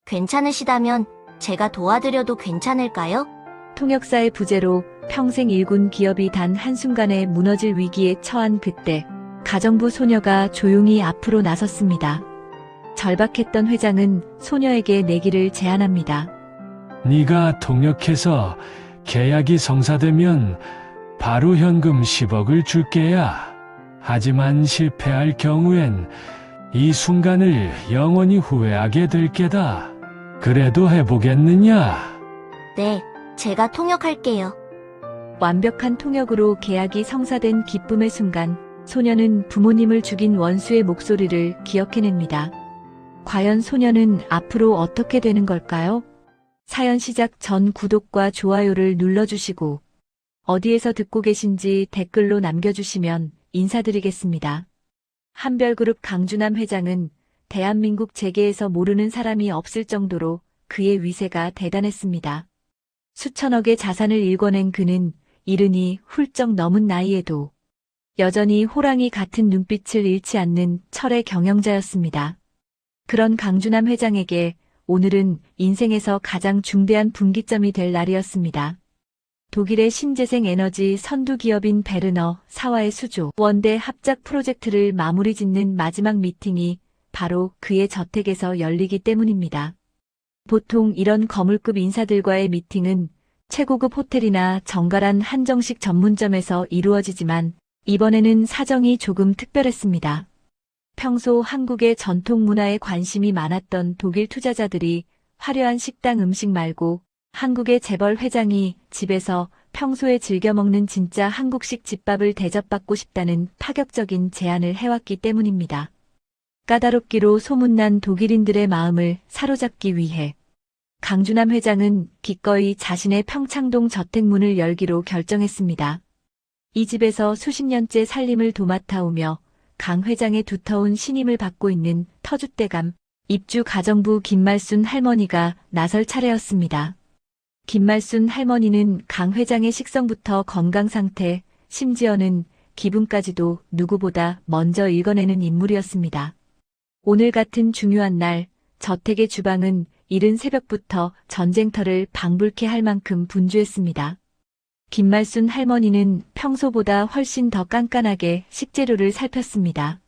괜찮으시다면 제가 도와드려도 괜찮을까요? 통역사의 부재로 평생 일군 기업이 단 한순간에 무너질 위기에 처한 그때 가정부 소녀가 조용히 앞으로 나섰습니다. 절박했던 회장은 소녀에게 내기를 제안합니다. 네가 통역해서 계약이 성사되면 바로 현금 10억을 줄게야. 하지만 실패할 경우엔 이 순간을 영원히 후회하게 될 게다. 그래도 해보겠느냐? 네, 제가 통역할게요. 완벽한 통역으로 계약이 성사된 기쁨의 순간 소녀는 부모님을 죽인 원수의 목소리를 기억해냅니다. 과연 소녀는 앞으로 어떻게 되는 걸까요? 사연 시작 전 구독과 좋아요를 눌러주시고 어디에서 듣고 계신지 댓글로 남겨주시면 인사드리겠습니다. 한별그룹 강준남 회장은 대한민국 재계에서 모르는 사람이 없을 정도로 그의 위세가 대단했습니다. 수천억의 자산을 일궈낸 그는 이른이 훌쩍 넘은 나이에도 여전히 호랑이 같은 눈빛을 잃지 않는 철의 경영자였습니다. 그런 강준남 회장에게 오늘은 인생에서 가장 중대한 분기점이 될 날이었습니다. 독일의 신재생 에너지 선두 기업인 베르너 사와의 수조 원대 합작 프로젝트를 마무리 짓는 마지막 미팅이 바로 그의 저택에서 열리기 때문입니다. 보통 이런 거물급 인사들과의 미팅은 최고급 호텔이나 정갈한 한정식 전문점에서 이루어지지만 이번에는 사정이 조금 특별했습니다. 평소 한국의 전통 문화에 관심이 많았던 독일 투자자들이 화려한 식당 음식 말고 한국의 재벌 회장이 집에서 평소에 즐겨 먹는 진짜 한국식 집밥을 대접받고 싶다는 파격적인 제안을 해왔기 때문입니다. 까다롭기로 소문난 독일인들의 마음을 사로잡기 위해 강준남 회장은 기꺼이 자신의 평창동 저택 문을 열기로 결정했습니다. 이 집에서 수십 년째 살림을 도맡아오며 강 회장의 두터운 신임을 받고 있는 터줏대감 입주 가정부 김말순 할머니가 나설 차례였습니다. 김말순 할머니는 강 회장의 식성부터 건강 상태, 심지어는 기분까지도 누구보다 먼저 읽어내는 인물이었습니다. 오늘 같은 중요한 날, 저택의 주방은 이른 새벽부터 전쟁터를 방불케 할 만큼 분주했습니다. 김말순 할머니는 평소보다 훨씬 더 깐깐하게 식재료를 살폈습니다.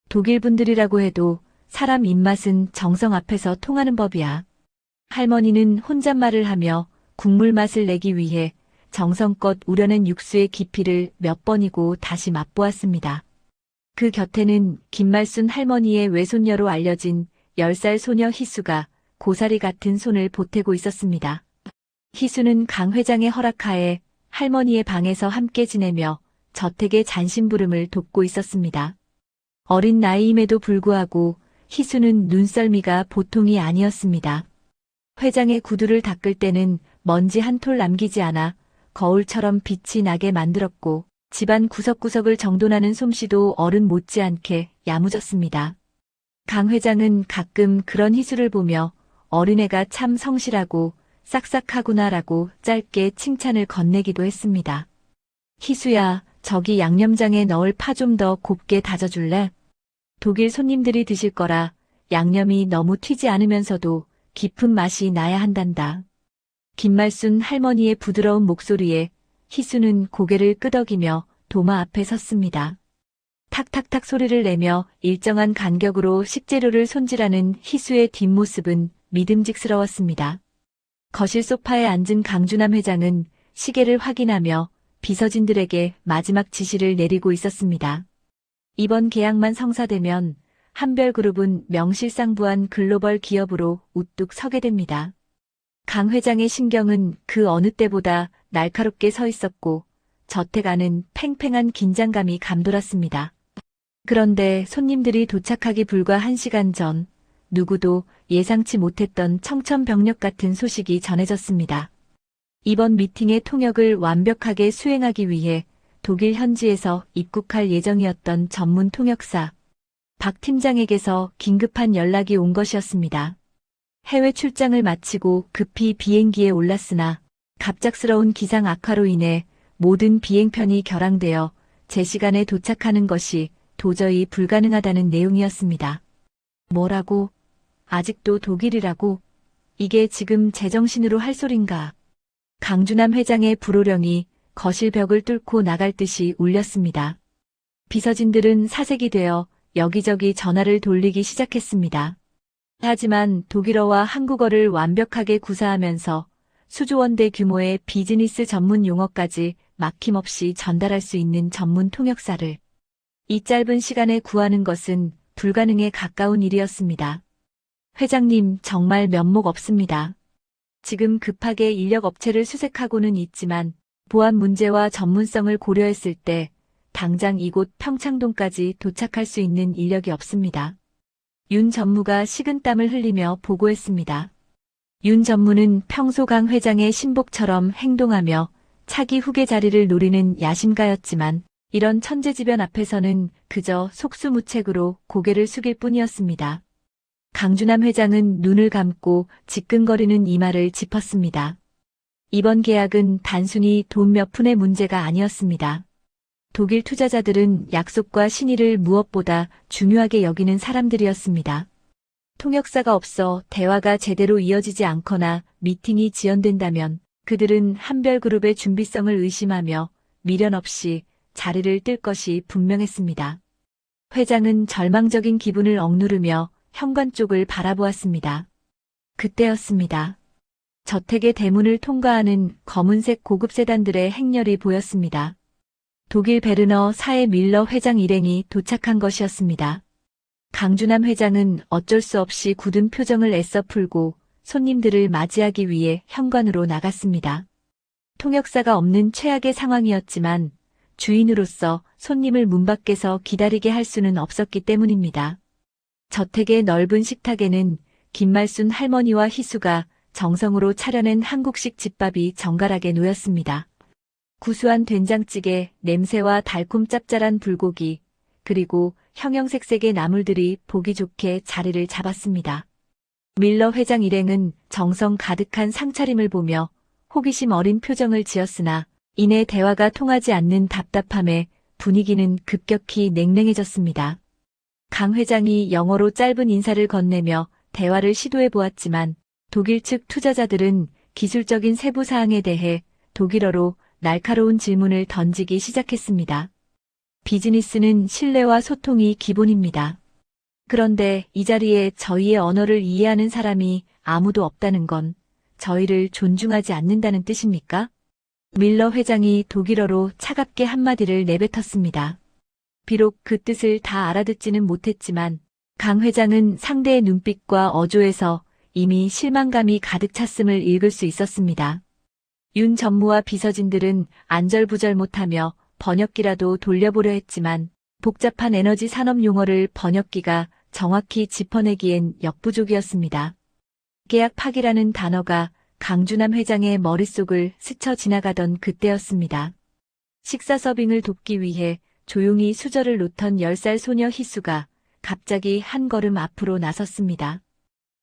독일 분들이라고 해도 사람 입맛은 정성 앞에서 통하는 법이야. 할머니는 혼잣말을 하며 국물 맛을 내기 위해 정성껏 우려낸 육수의 깊이를 몇 번이고 다시 맛보았습니다. 그 곁에는 김말순 할머니의 외손녀로 알려진 10살 소녀 희수가 고사리 같은 손을 보태고 있었습니다. 희수는 강 회장의 허락하에 할머니의 방에서 함께 지내며 저택의 잔심부름을 돕고 있었습니다. 어린 나이임에도 불구하고 희수는 눈썰미가 보통이 아니었습니다. 회장의 구두를 닦을 때는 먼지 한 톨 남기지 않아 거울처럼 빛이 나게 만들었고 집안 구석구석을 정돈하는 솜씨도 어른 못지않게 야무졌습니다. 강 회장은 가끔 그런 희수를 보며 어린애가 참 성실하고 싹싹하구나라고 짧게 칭찬을 건네기도 했습니다. 희수야, 저기 양념장에 넣을 파 좀 더 곱게 다져줄래? 독일 손님들이 드실 거라 양념이 너무 튀지 않으면서도 깊은 맛이 나야 한단다. 김말순 할머니의 부드러운 목소리에 희수는 고개를 끄덕이며 도마 앞에 섰습니다. 탁탁탁 소리를 내며 일정한 간격으로 식재료를 손질하는 희수의 뒷모습은 믿음직스러웠습니다. 거실 소파에 앉은 강준남 회장은 시계를 확인하며 비서진들에게 마지막 지시를 내리고 있었습니다. 이번 계약만 성사되면 한별그룹은 명실상부한 글로벌 기업으로 우뚝 서게 됩니다. 강 회장의 신경은 그 어느 때보다 날카롭게 서 있었고 저택 안은 팽팽한 긴장감이 감돌았습니다. 그런데 손님들이 도착하기 불과 1시간 전 누구도 예상치 못했던 청천벽력 같은 소식이 전해졌습니다. 이번 미팅의 통역을 완벽하게 수행하기 위해 독일 현지에서 입국할 예정이었던 전문 통역사 박 팀장에게서 긴급한 연락이 온 것이었습니다. 해외 출장을 마치고 급히 비행기에 올랐으나 갑작스러운 기상 악화로 인해 모든 비행편이 결항되어 제 시간에 도착하는 것이 도저히 불가능하다는 내용이었습니다. 뭐라고? 아직도 독일이라고? 이게 지금 제정신으로 할 소린가. 강준남 회장의 불호령이 거실 벽을 뚫고 나갈 듯이 울렸습니다. 비서진들은 사색이 되어 여기저기 전화를 돌리기 시작했습니다. 하지만 독일어와 한국어를 완벽하게 구사하면서 수조원대 규모의 비즈니스 전문 용어까지 막힘없이 전달할 수 있는 전문 통역사를 이 짧은 시간에 구하는 것은 불가능에 가까운 일이었습니다. 회장님, 정말 면목 없습니다. 지금 급하게 인력 업체를 수색하고는 있지만 보안 문제와 전문성을 고려했을 때 당장 이곳 평창동까지 도착할 수 있는 인력이 없습니다. 윤 전무가 식은땀을 흘리며 보고했습니다. 윤 전무는 평소 강 회장의 신복처럼 행동하며 차기 후계 자리를 노리는 야심가였지만 이런 천재지변 앞에서는 그저 속수무책으로 고개를 숙일 뿐이었습니다. 강준남 회장은 눈을 감고 지끈거리는 이마를 짚었습니다. 이번 계약은 단순히 돈 몇 푼의 문제가 아니었습니다. 독일 투자자들은 약속과 신의를 무엇보다 중요하게 여기는 사람들이었습니다. 통역사가 없어 대화가 제대로 이어지지 않거나 미팅이 지연된다면 그들은 한별그룹의 준비성을 의심하며 미련 없이 자리를 뜰 것이 분명했습니다. 회장은 절망적인 기분을 억누르며 현관 쪽을 바라보았습니다. 그때였습니다. 저택의 대문을 통과하는 검은색 고급 세단들의 행렬이 보였습니다. 독일 베르너 사해 밀러 회장 일행이 도착한 것이었습니다. 강준남 회장은 어쩔 수 없이 굳은 표정을 애써 풀고 손님들을 맞이하기 위해 현관으로 나갔습니다. 통역사가 없는 최악의 상황이었지만 주인으로서 손님을 문 밖에서 기다리게 할 수는 없었기 때문입니다. 저택의 넓은 식탁에는 김말순 할머니와 희수가 정성으로 차려낸 한국식 집밥이 정갈하게 놓였습니다. 구수한 된장찌개, 냄새와 달콤 짭짤한 불고기, 그리고 형형색색의 나물들이 보기 좋게 자리를 잡았습니다. 밀러 회장 일행은 정성 가득한 상차림을 보며 호기심 어린 표정을 지었으나 이내 대화가 통하지 않는 답답함에 분위기는 급격히 냉랭해졌습니다. 강 회장이 영어로 짧은 인사를 건네며 대화를 시도해 보았지만 독일 측 투자자들은 기술적인 세부 사항에 대해 독일어로 날카로운 질문을 던지기 시작했습니다. 비즈니스는 신뢰와 소통이 기본입니다. 그런데 이 자리에 저희의 언어를 이해하는 사람이 아무도 없다는 건 저희를 존중하지 않는다는 뜻입니까? 밀러 회장이 독일어로 차갑게 한마디를 내뱉었습니다. 비록 그 뜻을 다 알아듣지는 못했지만 강 회장은 상대의 눈빛과 어조에서 이미 실망감이 가득 찼음을 읽을 수 있었습니다. 윤 전무와 비서진들은 안절부절 못하며 번역기라도 돌려보려 했지만 복잡한 에너지 산업 용어를 번역기가 정확히 짚어내기엔 역부족이었습니다. 계약 파기라는 단어가 강준남 회장의 머릿속을 스쳐 지나가던 그때였습니다. 식사 서빙을 돕기 위해 조용히 수저를 놓던 10살 소녀 희수가 갑자기 한 걸음 앞으로 나섰습니다.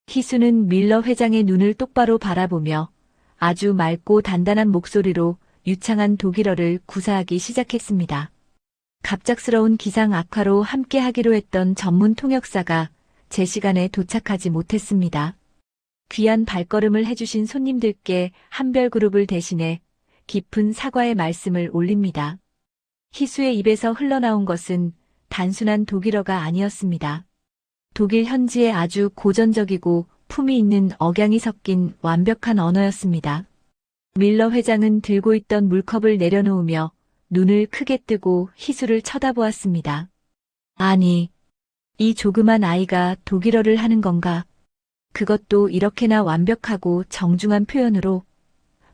희수는 밀러 회장의 눈을 똑바로 바라보며 아주 맑고 단단한 목소리로 유창한 독일어를 구사하기 시작했습니다. 갑작스러운 기상 악화로 함께 하기로 했던 전문 통역사가 제 시간에 도착하지 못했습니다. 귀한 발걸음을 해주신 손님들께 한별그룹을 대신해 깊은 사과의 말씀을 올립니다. 희수의 입에서 흘러나온 것은 단순한 독일어가 아니었습니다. 독일 현지의 아주 고전적이고 품위 있는 억양이 섞인 완벽한 언어였습니다. 밀러 회장은 들고 있던 물컵을 내려놓으며 눈을 크게 뜨고 희수를 쳐다보았습니다. 아니, 이 조그만 아이가 독일어를 하는 건가? 그것도 이렇게나 완벽하고 정중한 표현으로.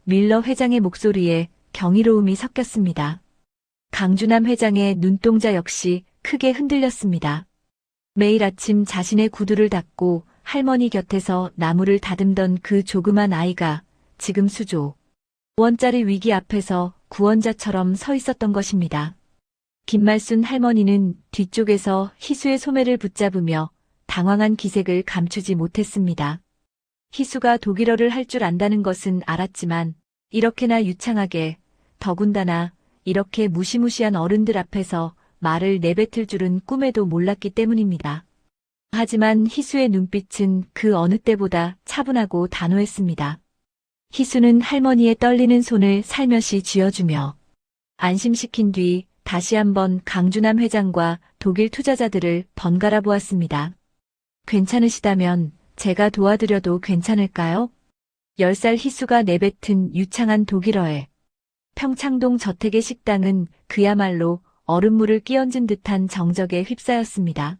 밀러 회장의 목소리에 경이로움이 섞였습니다. 강준남 회장의 눈동자 역시 크게 흔들렸습니다. 매일 아침 자신의 구두를 닦고 할머니 곁에서 나무를 다듬던 그 조그만 아이가 지금 수조 원짜리 위기 앞에서 구원자처럼 서 있었던 것입니다. 김말순 할머니는 뒤쪽에서 희수의 소매를 붙잡으며 당황한 기색을 감추지 못했습니다. 희수가 독일어를 할 줄 안다는 것은 알았지만 이렇게나 유창하게, 더군다나 이렇게 무시무시한 어른들 앞에서 말을 내뱉을 줄은 꿈에도 몰랐기 때문입니다. 하지만 희수의 눈빛은 그 어느 때보다 차분하고 단호했습니다. 희수는 할머니의 떨리는 손을 살며시 쥐어주며 안심시킨 뒤 다시 한번 강준남 회장과 독일 투자자들을 번갈아 보았습니다. 괜찮으시다면 제가 도와드려도 괜찮을까요? 10살 희수가 내뱉은 유창한 독일어에 평창동 저택의 식당은 그야말로 얼음물을 끼얹은 듯한 정적에 휩싸였습니다.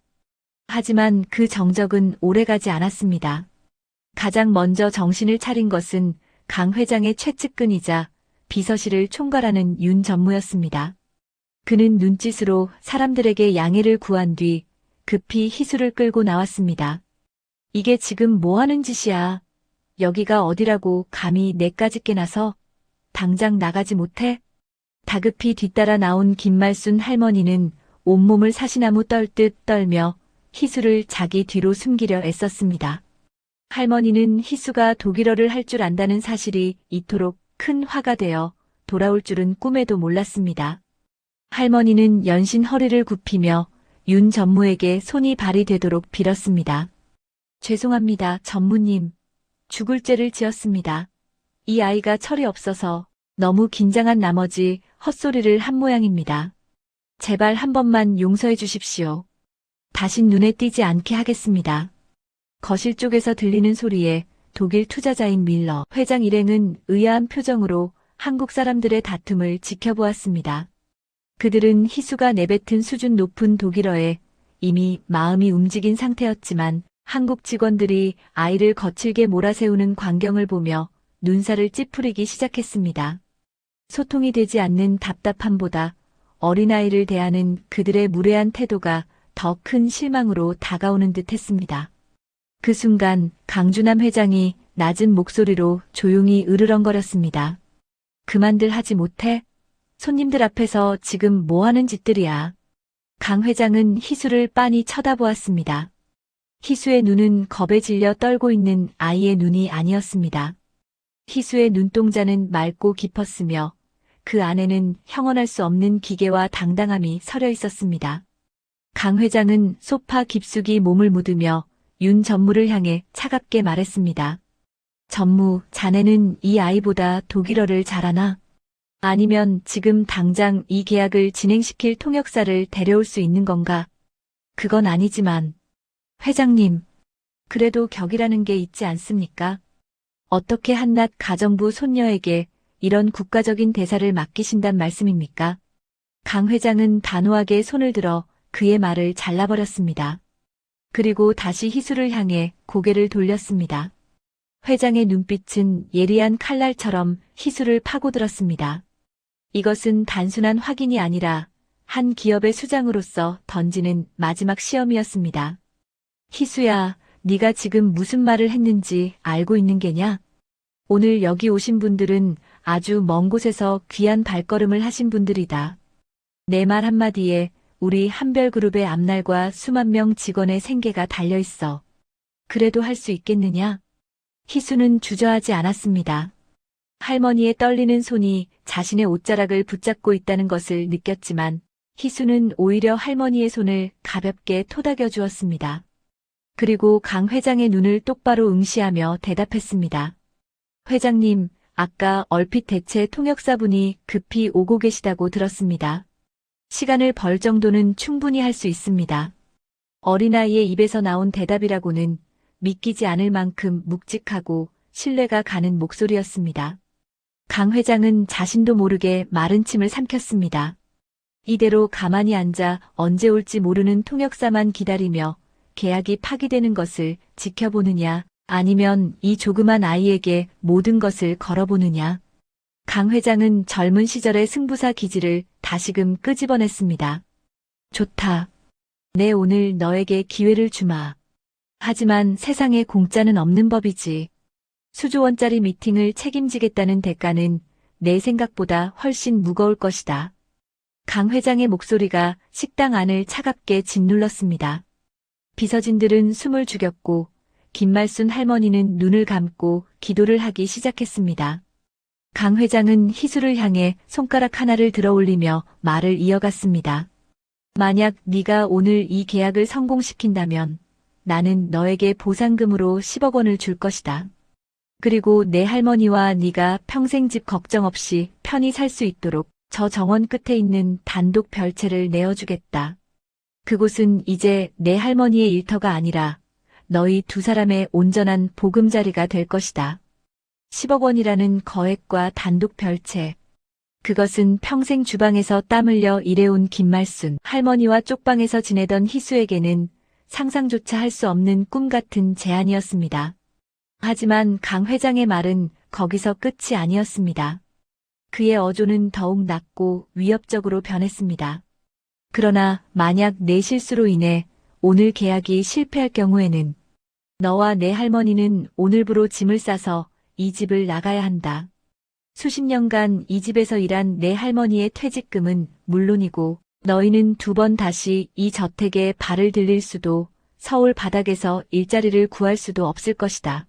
하지만 그 정적은 오래가지 않았습니다. 가장 먼저 정신을 차린 것은 강 회장의 최측근이자 비서실을 총괄하는 윤 전무였습니다. 그는 눈짓으로 사람들에게 양해를 구한 뒤 급히 희수를 끌고 나왔습니다. 이게 지금 뭐 하는 짓이야? 여기가 어디라고 감히 내까지 깨나서 당장 나가지 못해? 다급히 뒤따라 나온 김말순 할머니는 온몸을 사시나무 떨듯 떨며 희수를 자기 뒤로 숨기려 애썼습니다. 할머니는 희수가 독일어를 할 줄 안다는 사실이 이토록 큰 화가 되어 돌아올 줄은 꿈에도 몰랐습니다. 할머니는 연신 허리를 굽히며 윤 전무에게 손이 발이 되도록 빌었습니다. 죄송합니다, 전무님. 죽을 죄를 지었습니다. 이 아이가 철이 없어서 너무 긴장한 나머지 헛소리를 한 모양입니다. 제발 한 번만 용서해 주십시오. 다신 눈에 띄지 않게 하겠습니다. 거실 쪽에서 들리는 소리에 독일 투자자인 밀러 회장 일행은 의아한 표정으로 한국 사람들의 다툼을 지켜보았습니다. 그들은 희수가 내뱉은 수준 높은 독일어에 이미 마음이 움직인 상태였지만 한국 직원들이 아이를 거칠게 몰아세우는 광경을 보며 눈살을 찌푸리기 시작했습니다. 소통이 되지 않는 답답함보다 어린아이를 대하는 그들의 무례한 태도가 더 큰 실망으로 다가오는 듯 했습니다. 그 순간 강준남 회장이 낮은 목소리로 조용히 으르렁거렸습니다. 그만들 하지 못해? 손님들 앞에서 지금 뭐 하는 짓들이야? 강 회장은 희수를 빤히 쳐다보았습니다. 희수의 눈은 겁에 질려 떨고 있는 아이의 눈이 아니었습니다. 희수의 눈동자는 맑고 깊었으며 그 안에는 형언할 수 없는 기계와 당당함이 서려 있었습니다. 강 회장은 소파 깊숙이 몸을 묻으며 윤 전무를 향해 차갑게 말했습니다. 전무, 자네는 이 아이보다 독일어를 잘하나? 아니면 지금 당장 이 계약을 진행시킬 통역사를 데려올 수 있는 건가? 그건 아니지만. 회장님, 그래도 격이라는 게 있지 않습니까? 어떻게 한낱 가정부 손녀에게 이런 국가적인 대사를 맡기신단 말씀입니까? 강 회장은 단호하게 손을 들어 그의 말을 잘라버렸습니다. 그리고 다시 희수를 향해 고개를 돌렸습니다. 회장의 눈빛은 예리한 칼날처럼 희수를 파고들었습니다. 이것은 단순한 확인이 아니라 한 기업의 수장으로서 던지는 마지막 시험이었습니다. 희수야, 네가 지금 무슨 말을 했는지 알고 있는 게냐? 오늘 여기 오신 분들은 아주 먼 곳에서 귀한 발걸음을 하신 분들이다. 내 말 한마디에 우리 한별그룹의 앞날과 수만 명 직원의 생계가 달려있어. 그래도 할 수 있겠느냐? 희수는 주저하지 않았습니다. 할머니의 떨리는 손이 자신의 옷자락을 붙잡고 있다는 것을 느꼈지만 희수는 오히려 할머니의 손을 가볍게 토닥여 주었습니다. 그리고 강 회장의 눈을 똑바로 응시하며 대답했습니다. 회장님, 아까 얼핏 대체 통역사분이 급히 오고 계시다고 들었습니다. 시간을 벌 정도는 충분히 할 수 있습니다. 어린아이의 입에서 나온 대답이라고는 믿기지 않을 만큼 묵직하고 신뢰가 가는 목소리였습니다. 강 회장은 자신도 모르게 마른 침을 삼켰습니다. 이대로 가만히 앉아 언제 올지 모르는 통역사만 기다리며 계약이 파기되는 것을 지켜보느냐, 아니면 이 조그만 아이에게 모든 것을 걸어보느냐. 강 회장은 젊은 시절의 승부사 기질을 다시금 끄집어냈습니다. 좋다. 내 오늘 너에게 기회를 주마. 하지만 세상에 공짜는 없는 법이지. 수조 원짜리 미팅을 책임지겠다는 대가는 내 생각보다 훨씬 무거울 것이다. 강 회장의 목소리가 식당 안을 차갑게 짓눌렀습니다. 비서진들은 숨을 죽였고 김말순 할머니는 눈을 감고 기도를 하기 시작했습니다. 강 회장은 희수를 향해 손가락 하나를 들어 올리며 말을 이어갔습니다. 만약 네가 오늘 이 계약을 성공시킨다면 나는 너에게 보상금으로 10억 원을 줄 것이다. 그리고 내 할머니와 네가 평생 집 걱정 없이 편히 살 수 있도록 저 정원 끝에 있는 단독 별채를 내어주겠다. 그곳은 이제 내 할머니의 일터가 아니라 너희 두 사람의 온전한 보금자리가 될 것이다. 10억 원이라는 거액과 단독 별채. 그것은 평생 주방에서 땀 흘려 일해온 김말순 할머니와 쪽방에서 지내던 희수에게는 상상조차 할 수 없는 꿈 같은 제안이었습니다. 하지만 강 회장의 말은 거기서 끝이 아니었습니다. 그의 어조는 더욱 낮고 위협적으로 변했습니다. 그러나 만약 내 실수로 인해 오늘 계약이 실패할 경우에는 너와 내 할머니는 오늘부로 짐을 싸서 이 집을 나가야 한다. 수십 년간 이 집에서 일한 내 할머니의 퇴직금은 물론이고 너희는 두 번 다시 이 저택에 발을 들릴 수도 서울 바닥에서 일자리를 구할 수도 없을 것이다.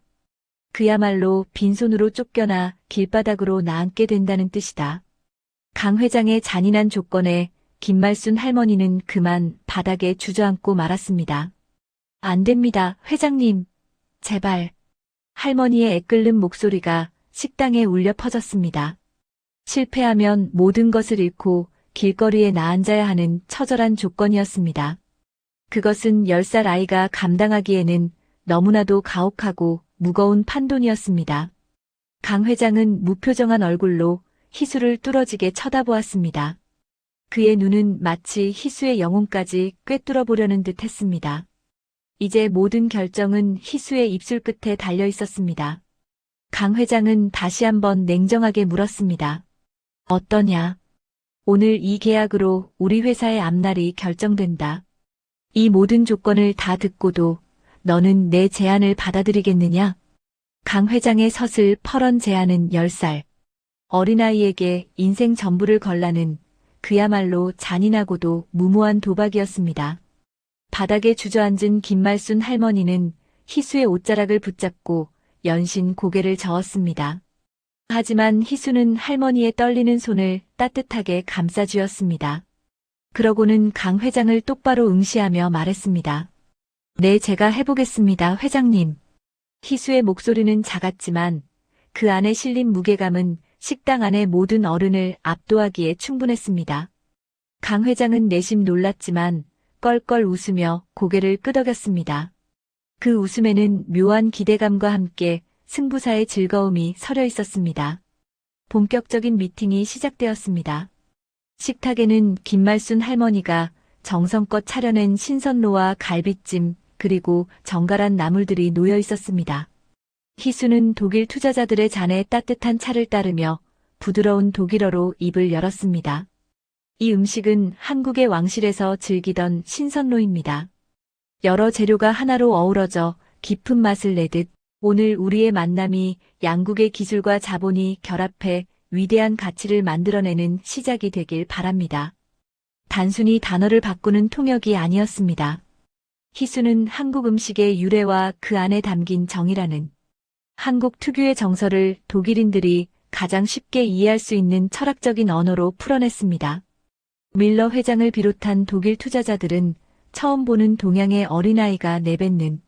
그야말로 빈손으로 쫓겨나 길바닥으로 나앉게 된다는 뜻이다. 강 회장의 잔인한 조건에 김말순 할머니는 그만 바닥에 주저앉고 말았습니다. 안 됩니다, 회장님. 제발. 할머니의 애끓는 목소리가 식당에 울려 퍼졌습니다. 실패하면 모든 것을 잃고 길거리에 나앉아야 하는 처절한 조건이었습니다. 그것은 10살 아이가 감당하기에는 너무나도 가혹하고 무거운 판돈이었습니다. 강 회장은 무표정한 얼굴로 희수를 뚫어지게 쳐다보았습니다. 그의 눈은 마치 희수의 영혼까지 꿰뚫어 보려는 듯 했습니다. 이제 모든 결정은 희수의 입술 끝에 달려 있었습니다. 강 회장은 다시 한번 냉정하게 물었습니다. 어떠냐? 오늘 이 계약으로 우리 회사의 앞날이 결정된다. 이 모든 조건을 다 듣고도 너는 내 제안을 받아들이겠느냐? 강 회장의 서슬 펄언 제안은 10살. 어린아이에게 인생 전부를 걸라는 그야말로 잔인하고도 무모한 도박이었습니다. 바닥에 주저앉은 김말순 할머니는 희수의 옷자락을 붙잡고 연신 고개를 저었습니다. 하지만 희수는 할머니의 떨리는 손을 따뜻하게 감싸주었습니다. 그러고는 강 회장을 똑바로 응시하며 말했습니다. 네, 제가 해보겠습니다, 회장님. 희수의 목소리는 작았지만 그 안에 실린 무게감은 식당 안의 모든 어른을 압도하기에 충분했습니다. 강 회장은 내심 놀랐지만 껄껄 웃으며 고개를 끄덕였습니다. 그 웃음에는 묘한 기대감과 함께 승부사의 즐거움이 서려 있었습니다. 본격적인 미팅이 시작되었습니다. 식탁에는 김말순 할머니가 정성껏 차려낸 신선로와 갈비찜 그리고 정갈한 나물들이 놓여 있었습니다. 희수는 독일 투자자들의 잔에 따뜻한 차를 따르며 부드러운 독일어로 입을 열었습니다. 이 음식은 한국의 왕실에서 즐기던 신선로입니다. 여러 재료가 하나로 어우러져 깊은 맛을 내듯 오늘 우리의 만남이 양국의 기술과 자본이 결합해 위대한 가치를 만들어내는 시작이 되길 바랍니다. 단순히 단어를 바꾸는 통역이 아니었습니다. 희수는 한국 음식의 유래와 그 안에 담긴 정이라는 한국 특유의 정서를 독일인들이 가장 쉽게 이해할 수 있는 철학적인 언어로 풀어냈습니다. 밀러 회장을 비롯한 독일 투자자들은 처음 보는 동양의 어린아이가 내뱉는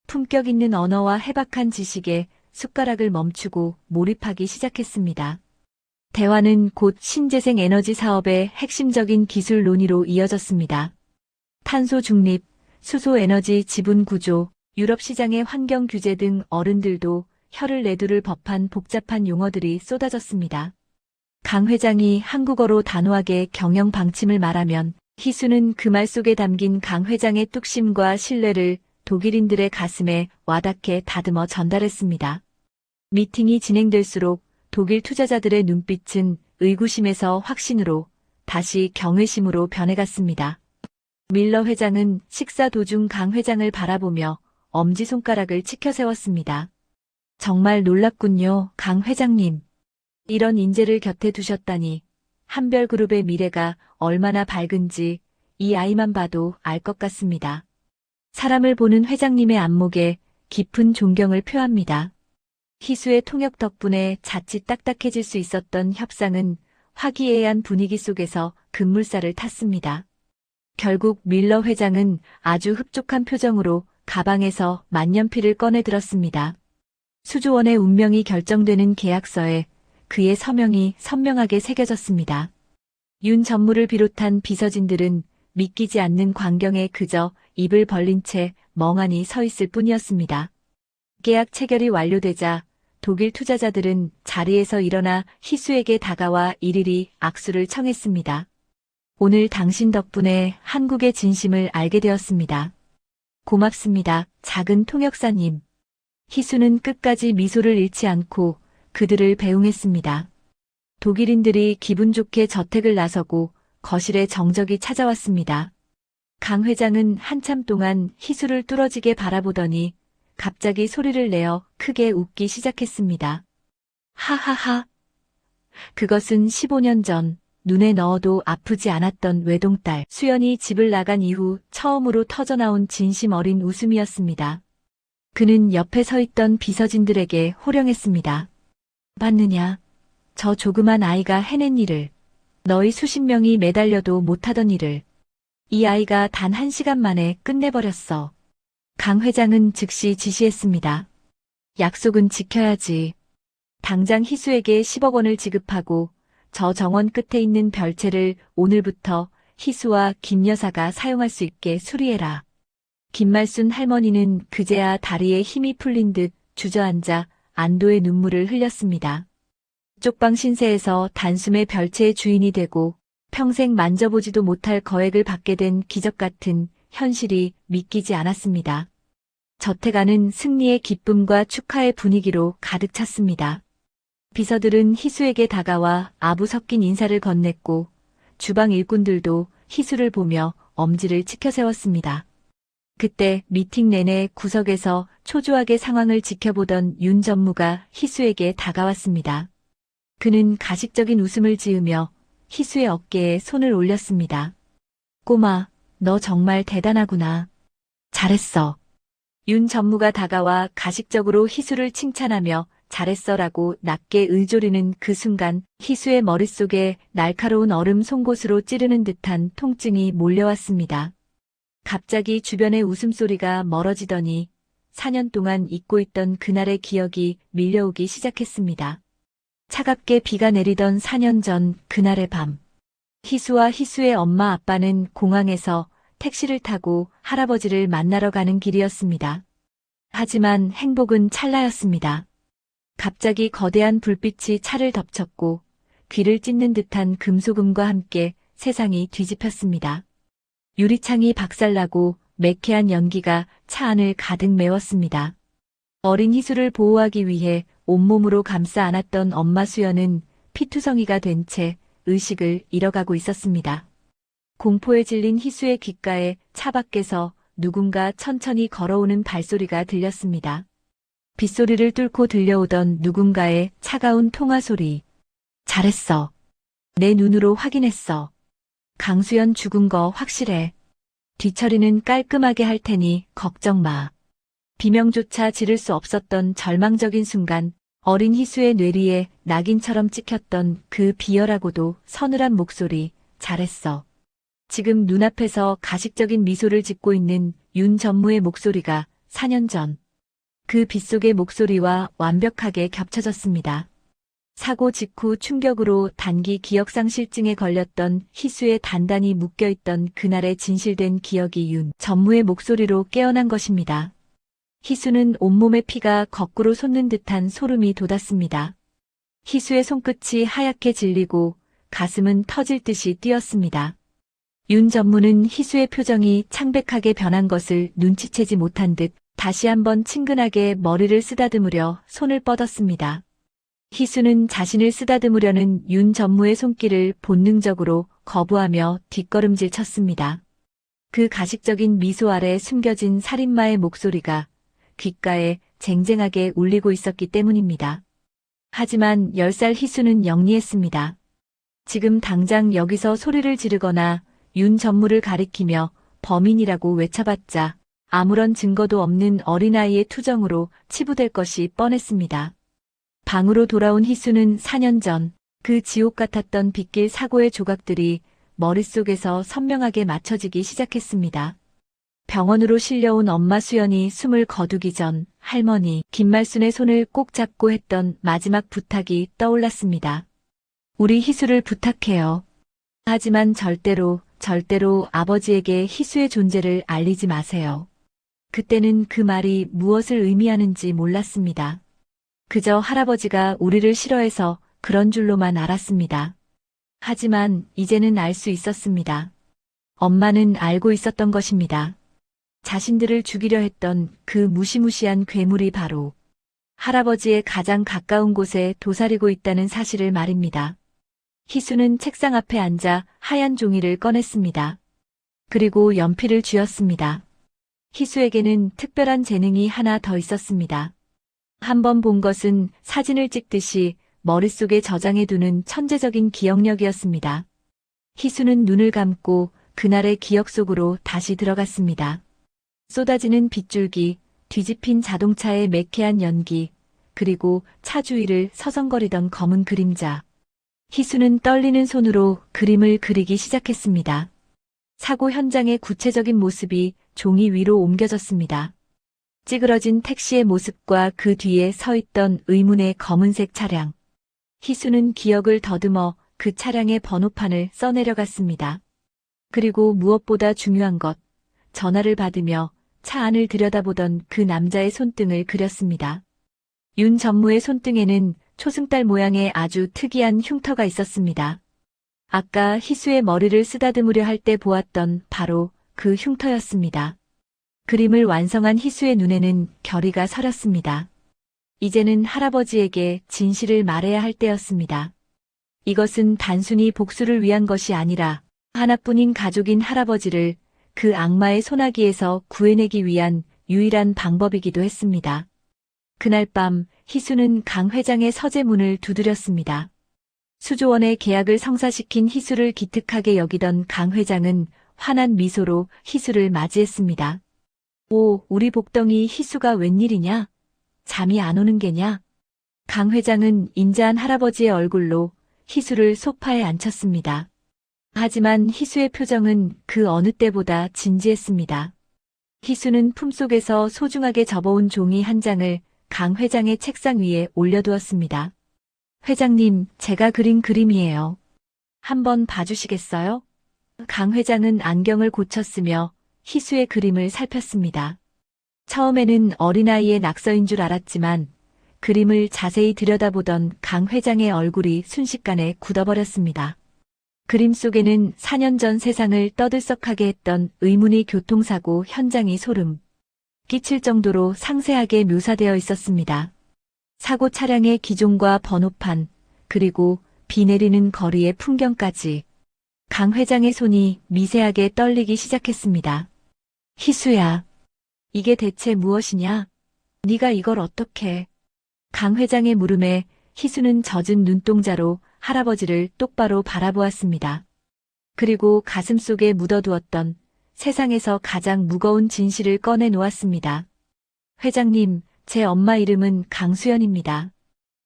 품격 있는 언어와 해박한 지식에 숟가락을 멈추고 몰입하기 시작했습니다. 대화는 곧 신재생 에너지 사업의 핵심적인 기술 논의로 이어졌습니다. 탄소 중립, 수소 에너지 지분 구조, 유럽 시장의 환경 규제 등 어른들도 혀를 내두를 법한 복잡한 용어들이 쏟아졌습니다. 강 회장이 한국어로 단호하게 경영 방침을 말하면 희수는 그 말 속에 담긴 강 회장의 뚝심과 신뢰를 독일인들의 가슴에 와닿게 다듬어 전달했습니다. 미팅이 진행될수록 독일 투자자들의 눈빛은 의구심에서 확신으로 다시 경외심으로 변해갔습니다. 밀러 회장은 식사 도중 강 회장을 바라보며 엄지손가락을 치켜 세웠습니다. 정말 놀랍군요, 강 회장님. 이런 인재를 곁에 두셨다니 한별그룹의 미래가 얼마나 밝은지 이 아이만 봐도 알 것 같습니다. 사람을 보는 회장님의 안목에 깊은 존경을 표합니다. 희수의 통역 덕분에 자칫 딱딱해질 수 있었던 협상은 화기애애한 분위기 속에서 급물살을 탔습니다. 결국 밀러 회장은 아주 흡족한 표정으로 가방에서 만년필을 꺼내 들었습니다. 수조원의 운명이 결정되는 계약서에 그의 서명이 선명하게 새겨졌습니다. 윤 전무를 비롯한 비서진들은 믿기지 않는 광경에 그저 입을 벌린 채 멍하니 서 있을 뿐이었습니다. 계약 체결이 완료되자 독일 투자자들은 자리에서 일어나 희수에게 다가와 일일이 악수를 청했습니다. 오늘 당신 덕분에 한국의 진심을 알게 되었습니다. 고맙습니다, 작은 통역사님. 희수는 끝까지 미소를 잃지 않고 그들을 배웅했습니다. 독일인들이 기분 좋게 저택을 나서고 거실에 정적이 찾아왔습니다. 강 회장은 한참 동안 희수를 뚫어지게 바라보더니 갑자기 소리를 내어 크게 웃기 시작했습니다. 하하하. 그것은 15년 전 눈에 넣어도 아프지 않았던 외동딸 수연이 집을 나간 이후 처음으로 터져나온 진심 어린 웃음이었습니다. 그는 옆에 서 있던 비서진들에게 호령했습니다. 봤느냐? 저 조그만 아이가 해낸 일을. 너희 수십 명이 매달려도 못하던 일을. 이 아이가 단 1시간 만에 끝내버렸어. 강 회장은 즉시 지시했습니다. 약속은 지켜야지. 당장 희수에게 10억 원을 지급하고 저 정원 끝에 있는 별채를 오늘부터 희수와 김 여사가 사용할 수 있게 수리해라. 김말순 할머니는 그제야 다리에 힘이 풀린 듯 주저앉아 안도의 눈물을 흘렸습니다. 쪽방 신세에서 단숨에 별채의 주인이 되고 평생 만져보지도 못할 거액을 받게 된 기적 같은 현실이 믿기지 않았습니다. 저택 안은 승리의 기쁨과 축하의 분위기로 가득 찼습니다. 비서들은 희수에게 다가와 아부 섞인 인사를 건넸고 주방 일꾼들도 희수를 보며 엄지를 치켜세웠습니다. 그때 미팅 내내 구석에서 초조하게 상황을 지켜보던 윤 전무가 희수에게 다가왔습니다. 그는 가식적인 웃음을 지으며 희수의 어깨에 손을 올렸습니다. 꼬마, 너 정말 대단하구나. 잘했어. 윤 전무가 다가와 가식적으로 희수를 칭찬하며 잘했어라고 낮게 의조리는 그 순간 희수의 머릿속에 날카로운 얼음 송곳으로 찌르는 듯한 통증이 몰려왔습니다. 갑자기 주변의 웃음소리가 멀어지더니 4년 동안 잊고 있던 그날의 기억이 밀려오기 시작했습니다. 차갑게 비가 내리던 4년 전 그날의 밤. 희수와 희수의 엄마 아빠는 공항에서 택시를 타고 할아버지를 만나러 가는 길이었습니다. 하지만 행복은 찰나였습니다. 갑자기 거대한 불빛이 차를 덮쳤고 귀를 찢는 듯한 금소금과 함께 세상이 뒤집혔습니다. 유리창이 박살나고 매캐한 연기가 차 안을 가득 메웠습니다. 어린 희수를 보호하기 위해 온몸으로 감싸 안았던 엄마 수연은 피투성이가 된 채 의식을 잃어가고 있었습니다. 공포에 질린 희수의 귓가에 차 밖에서 누군가 천천히 걸어오는 발소리가 들렸습니다. 빗소리를 뚫고 들려오던 누군가의 차가운 통화소리. 잘했어. 내 눈으로 확인했어. 강수연 죽은 거 확실해. 뒤처리는 깔끔하게 할 테니 걱정 마. 비명조차 지를 수 없었던 절망적인 순간 어린 희수의 뇌리에 낙인처럼 찍혔던 그 비열하고도 서늘한 목소리. 잘했어. 지금 눈앞에서 가식적인 미소를 짓고 있는 윤 전무의 목소리가 4년 전 그 빗속의 목소리와 완벽하게 겹쳐졌습니다. 사고 직후 충격으로 단기 기억상실증에 걸렸던 희수의 단단히 묶여있던 그날의 진실된 기억이 윤 전무의 목소리로 깨어난 것입니다. 희수는 온몸의 피가 거꾸로 솟는 듯한 소름이 돋았습니다. 희수의 손끝이 하얗게 질리고 가슴은 터질 듯이 뛰었습니다. 윤 전무는 희수의 표정이 창백하게 변한 것을 눈치채지 못한 듯 다시 한번 친근하게 머리를 쓰다듬으려 손을 뻗었습니다. 희수는 자신을 쓰다듬으려는 윤 전무의 손길을 본능적으로 거부하며 뒷걸음질 쳤습니다. 그 가식적인 미소 아래 숨겨진 살인마의 목소리가 귓가에 쟁쟁하게 울리고 있었기 때문입니다. 하지만 10살 희수는 영리했습니다. 지금 당장 여기서 소리를 지르거나 윤 전무를 가리키며 범인이라고 외쳐봤자 아무런 증거도 없는 어린아이의 투정으로 치부될 것이 뻔했습니다. 방으로 돌아온 희수는 4년 전 그 지옥 같았던 빗길 사고의 조각들이 머릿속에서 선명하게 맞춰지기 시작했습니다. 병원으로 실려온 엄마 수연이 숨을 거두기 전 할머니 김말순의 손을 꼭 잡고 했던 마지막 부탁이 떠올랐습니다. 우리 희수를 부탁해요. 하지만 절대로 아버지에게 희수의 존재를 알리지 마세요. 그때는 그 말이 무엇을 의미하는지 몰랐습니다. 그저 할아버지가 우리를 싫어해서 그런 줄로만 알았습니다. 하지만 이제는 알 수 있었습니다. 엄마는 알고 있었던 것입니다. 자신들을 죽이려 했던 그 무시무시한 괴물이 바로 할아버지의 가장 가까운 곳에 도사리고 있다는 사실을 말입니다. 희수는 책상 앞에 앉아 하얀 종이를 꺼냈습니다. 그리고 연필을 쥐었습니다. 희수에게는 특별한 재능이 하나 더 있었습니다. 한 번 본 것은 사진을 찍듯이 머릿속에 저장해두는 천재적인 기억력이었습니다. 희수는 눈을 감고 그날의 기억 속으로 다시 들어갔습니다. 쏟아지는 빗줄기, 뒤집힌 자동차의 매캐한 연기, 그리고 차 주위를 서성거리던 검은 그림자. 희수는 떨리는 손으로 그림을 그리기 시작했습니다. 사고 현장의 구체적인 모습이 종이 위로 옮겨졌습니다. 찌그러진 택시의 모습과 그 뒤에 서 있던 의문의 검은색 차량. 희수는 기억을 더듬어 그 차량의 번호판을 써내려갔습니다. 그리고 무엇보다 중요한 것, 전화를 받으며 차 안을 들여다보던 그 남자의 손등을 그렸습니다. 윤 전무의 손등에는 초승달 모양의 아주 특이한 흉터가 있었습니다. 아까 희수의 머리를 쓰다듬으려 할 때 보았던 바로 그 흉터였습니다. 그림을 완성한 희수의 눈에는 결의가 서렸습니다. 이제는 할아버지에게 진실을 말해야 할 때였습니다. 이것은 단순히 복수를 위한 것이 아니라 하나뿐인 가족인 할아버지를 그 악마의 소나기에서 구해내기 위한 유일한 방법이기도 했습니다. 그날 밤 희수는 강 회장의 서재문을 두드렸습니다. 수조원의 계약을 성사시킨 희수를 기특하게 여기던 강 회장은 환한 미소로 희수를 맞이했습니다. 오, 우리 복덩이 희수가 웬일이냐? 잠이 안 오는 게냐? 강 회장은 인자한 할아버지의 얼굴로 희수를 소파에 앉혔습니다. 하지만 희수의 표정은 그 어느 때보다 진지했습니다. 희수는 품속에서 소중하게 접어온 종이 한 장을 강 회장의 책상 위에 올려두었습니다. 회장님, 제가 그린 그림이에요. 한번 봐주시겠어요? 강 회장은 안경을 고쳤으며 희수의 그림을 살폈습니다. 처음에는 어린아이의 낙서인 줄 알았지만 그림을 자세히 들여다보던 강 회장의 얼굴이 순식간에 굳어버렸습니다. 그림 속에는 4년 전 세상을 떠들썩하게 했던 의문의 교통사고 현장이 소름 끼칠 정도로 상세하게 묘사되어 있었습니다. 사고 차량의 기종과 번호판, 그리고 비 내리는 거리의 풍경까지. 강 회장의 손이 미세하게 떨리기 시작했습니다. 희수야, 이게 대체 무엇이냐? 네가 이걸 어떻게? 강 회장의 물음에 희수는 젖은 눈동자로 할아버지를 똑바로 바라보았습니다. 그리고 가슴속에 묻어두었던 세상에서 가장 무거운 진실을 꺼내 놓았습니다. 회장님, 제 엄마 이름은 강수연입니다.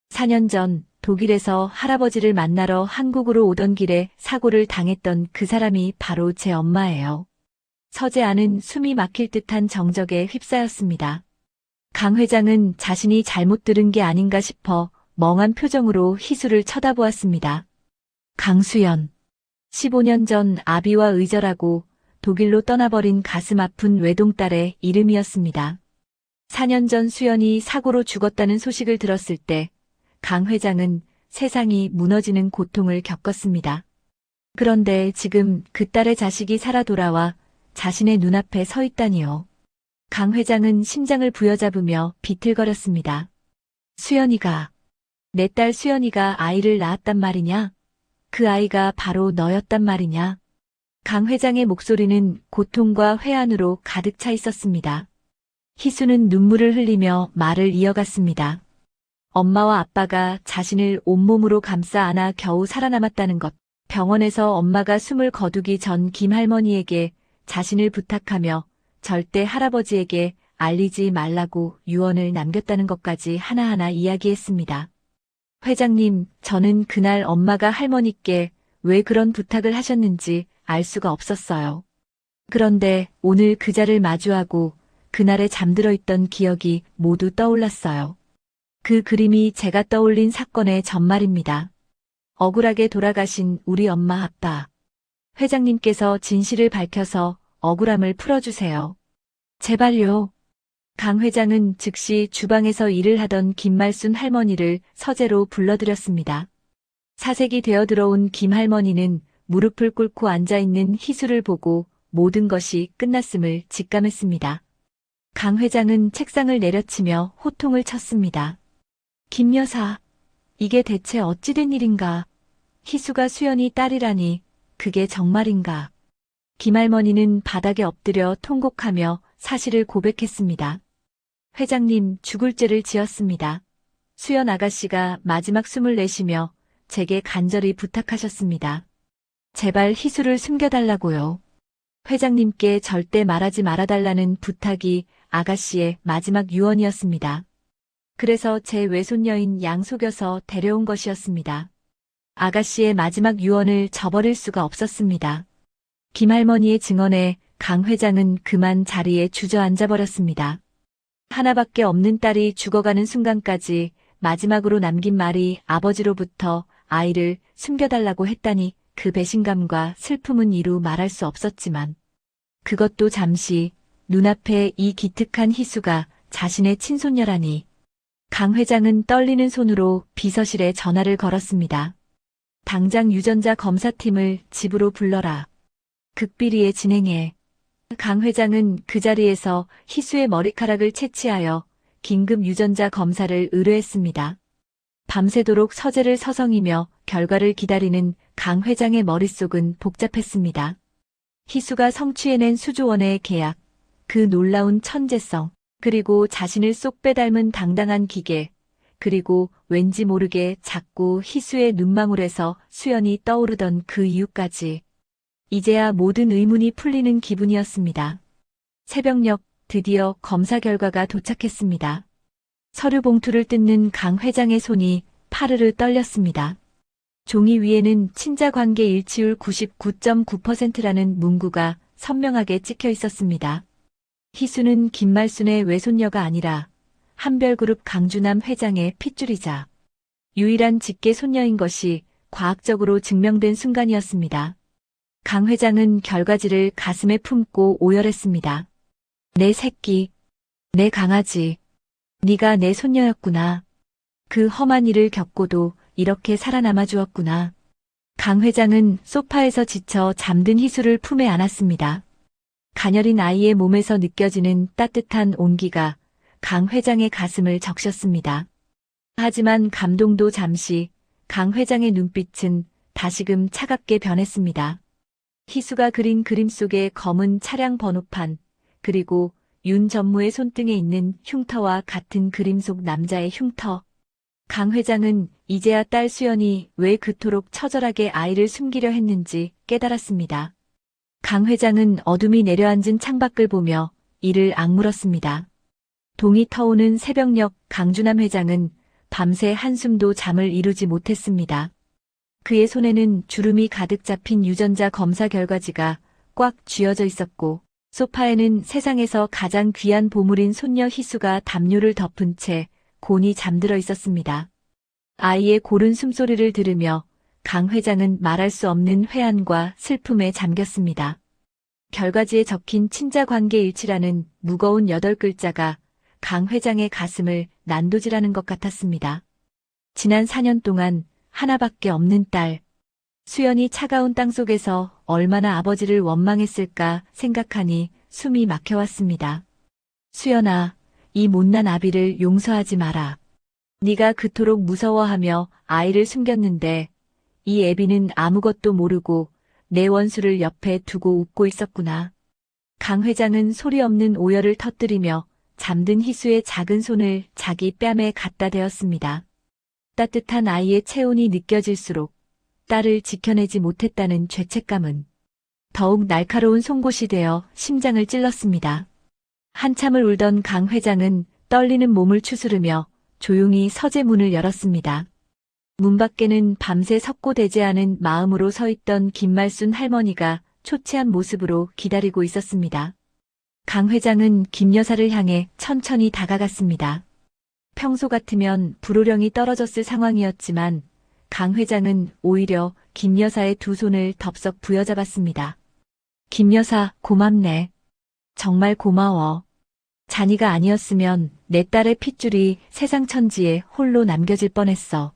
4년 전 독일에서 할아버지를 만나러 한국으로 오던 길에 사고를 당했던 그 사람이 바로 제 엄마예요. 서재 안은 숨이 막힐 듯한 정적에 휩싸였습니다. 강 회장은 자신이 잘못 들은 게 아닌가 싶어 멍한 표정으로 희수를 쳐다보았습니다. 강수연. 15년 전 아비와 의절하고 독일로 떠나버린 가슴 아픈 외동딸의 이름이었습니다. 4년 전 수연이 사고로 죽었다는 소식을 들었을 때 강 회장은 세상이 무너지는 고통을 겪었습니다. 그런데 지금 그 딸의 자식이 살아 돌아와 자신의 눈앞에 서 있다니요. 강 회장은 심장을 부여잡으며 비틀거렸습니다. 수연이가, 내 딸 수연이가 아이를 낳았단 말이냐? 그 아이가 바로 너였단 말이냐? 강 회장의 목소리는 고통과 회한으로 가득 차 있었습니다. 희수는 눈물을 흘리며 말을 이어갔습니다. 엄마와 아빠가 자신을 온몸으로 감싸 안아 겨우 살아남았다는 것, 병원에서 엄마가 숨을 거두기 전 김할머니에게 자신을 부탁하며 절대 할아버지에게 알리지 말라고 유언을 남겼다는 것까지 하나하나 이야기했습니다. 회장님, 저는 그날 엄마가 할머니께 왜 그런 부탁을 하셨는지 알 수가 없었어요. 그런데 오늘 그 자를 마주하고 그날에 잠들어 있던 기억이 모두 떠올랐어요. 그 그림이 제가 떠올린 사건의 전말입니다. 억울하게 돌아가신 우리 엄마 아빠. 회장님께서 진실을 밝혀서 억울함을 풀어주세요. 제발요. 강 회장은 즉시 주방에서 일을 하던 김말순 할머니를 서재로 불러들였습니다. 사색이 되어 들어온 김 할머니는 무릎을 꿇고 앉아있는 희수를 보고 모든 것이 끝났음을 직감했습니다. 강 회장은 책상을 내려치며 호통을 쳤습니다. 김 여사, 이게 대체 어찌된 일인가? 희수가 수연이 딸이라니 그게 정말인가? 김할머니는 바닥에 엎드려 통곡하며 사실을 고백했습니다. 회장님 죽을 죄를 지었습니다. 수연 아가씨가 마지막 숨을 내쉬며 제게 간절히 부탁하셨습니다. 제발 희수를 숨겨달라고요. 회장님께 절대 말하지 말아달라는 부탁이 아가씨의 마지막 유언이었습니다. 그래서 제 외손녀인 양 속여서 데려온 것이었습니다. 아가씨의 마지막 유언을 저버릴 수가 없었습니다. 김할머니의 증언에 강 회장은 그만 자리에 주저앉아 버렸습니다. 하나밖에 없는 딸이 죽어가는 순간까지 마지막으로 남긴 말이 아버지로부터 아이를 숨겨달라고 했다니 그 배신감과 슬픔은 이루 말할 수 없었지만 그것도 잠시 눈앞에 이 기특한 희수가 자신의 친손녀라니. 강 회장은 떨리는 손으로 비서실에 전화를 걸었습니다. 당장 유전자 검사팀을 집으로 불러라. 극비리에 진행해. 강 회장은 그 자리에서 희수의 머리카락을 채취하여 긴급 유전자 검사를 의뢰했습니다. 밤새도록 서재를 서성이며 결과를 기다리는 강 회장의 머릿속은 복잡했습니다. 희수가 성취해낸 수조원의 계약, 그 놀라운 천재성, 그리고 자신을 쏙 빼닮은 당당한 기계, 그리고 왠지 모르게 자꾸 희수의 눈망울에서 수연이 떠오르던 그 이유까지. 이제야 모든 의문이 풀리는 기분이었습니다. 새벽녘 드디어 검사 결과가 도착했습니다. 서류 봉투를 뜯는 강 회장의 손이 파르르 떨렸습니다. 종이 위에는 친자 관계 일치율 99.9%라는 문구가 선명하게 찍혀 있었습니다. 희수는 김말순의 외손녀가 아니라 한별그룹 강주남 회장의 핏줄이자 유일한 직계 손녀인 것이 과학적으로 증명된 순간이었습니다. 강 회장은 결과지를 가슴에 품고 오열했습니다. 내 새끼, 내 강아지, 네가 내 손녀였구나. 그 험한 일을 겪고도 이렇게 살아남아 주었구나. 강 회장은 소파에서 지쳐 잠든 희수를 품에 안았습니다. 가녀린 아이의 몸에서 느껴지는 따뜻한 온기가 강 회장의 가슴을 적셨습니다. 하지만 감동도 잠시, 강 회장의 눈빛은 다시금 차갑게 변했습니다. 희수가 그린 그림 속의 검은 차량 번호판, 그리고 윤 전무의 손등에 있는 흉터와 같은 그림 속 남자의 흉터. 강 회장은 이제야 딸 수연이 왜 그토록 처절하게 아이를 숨기려 했는지 깨달았습니다. 강 회장은 어둠이 내려앉은 창밖을 보며 이를 악물었습니다. 동이 터오는 새벽녘 강주남 회장은 밤새 한숨도 잠을 이루지 못했습니다. 그의 손에는 주름이 가득 잡힌 유전자 검사 결과지가 꽉 쥐어져 있었고 소파에는 세상에서 가장 귀한 보물인 손녀 희수가 담요를 덮은 채 곤히 잠들어 있었습니다. 아이의 고른 숨소리를 들으며 강 회장은 말할 수 없는 회한과 슬픔에 잠겼습니다. 결과지에 적힌 친자 관계 일치라는 무거운 8글자가 강 회장의 가슴을 난도질하는 것 같았습니다. 지난 4년 동안 하나밖에 없는 딸, 수연이 차가운 땅속에서 얼마나 아버지를 원망했을까 생각하니 숨이 막혀왔습니다. 수연아, 이 못난 아비를 용서하지 마라. 네가 그토록 무서워하며 아이를 숨겼는데 이 애비는 아무것도 모르고 내 원수를 옆에 두고 웃고 있었구나. 강 회장은 소리 없는 오열을 터뜨리며 잠든 희수의 작은 손을 자기 뺨에 갖다 대었습니다. 따뜻한 아이의 체온이 느껴질수록 딸을 지켜내지 못했다는 죄책감은 더욱 날카로운 송곳이 되어 심장을 찔렀습니다. 한참을 울던 강 회장은 떨리는 몸을 추스르며 조용히 서재 문을 열었습니다. 문 밖에는 밤새 석고대죄하는 마음으로 서 있던 김말순 할머니가 초췌한 모습으로 기다리고 있었습니다. 강 회장은 김 여사를 향해 천천히 다가갔습니다. 평소 같으면 불호령이 떨어졌을 상황이었지만 강 회장은 오히려 김 여사의 두 손을 덥석 부여잡았습니다. 김 여사, 고맙네. 정말 고마워. 잔이가 아니었으면 내 딸의 핏줄이 세상 천지에 홀로 남겨질 뻔했어.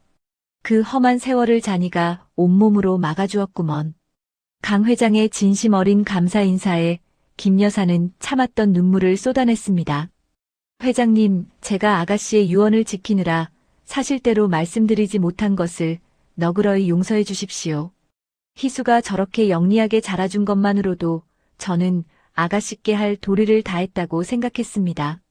그 험한 세월을 잔이가 온몸으로 막아주었구먼. 강 회장의 진심 어린 감사 인사에 김 여사는 참았던 눈물을 쏟아냈습니다. 회장님, 제가 아가씨의 유언을 지키느라 사실대로 말씀드리지 못한 것을 너그러이 용서해 주십시오. 희수가 저렇게 영리하게 자라준 것만으로도 저는 아가씨께 할 도리를 다했다고 생각했습니다.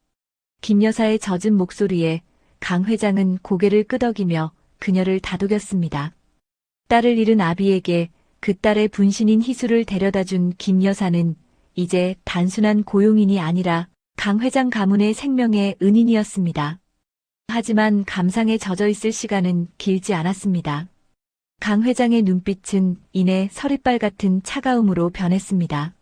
김 여사의 젖은 목소리에 강 회장은 고개를 끄덕이며 그녀를 다독였습니다. 딸을 잃은 아비에게 그 딸의 분신인 희수를 데려다준 김 여사는 이제 단순한 고용인이 아니라 강 회장 가문의 생명의 은인이었습니다. 하지만 감상에 젖어 있을 시간은 길지 않았습니다. 강 회장의 눈빛은 이내 서리빨 같은 차가움으로 변했습니다.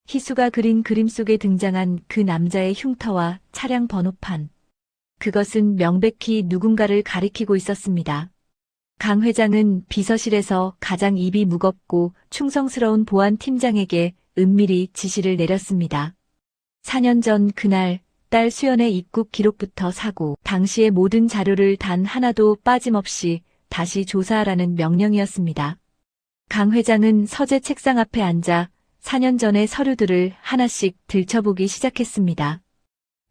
희수가 그린 그림 속에 등장한 그 남자의 흉터와 차량 번호판. 그것은 명백히 누군가를 가리키고 있었습니다. 강 회장은 비서실에서 가장 입이 무겁고 충성스러운 보안 팀장에게 은밀히 지시를 내렸습니다. 4년 전 그날 딸 수연의 입국 기록부터 사고 당시의 모든 자료를 단 하나도 빠짐없이 다시 조사하라는 명령이었습니다. 강 회장은 서재 책상 앞에 앉아 4년 전의 서류들을 하나씩 들춰보기 시작했습니다.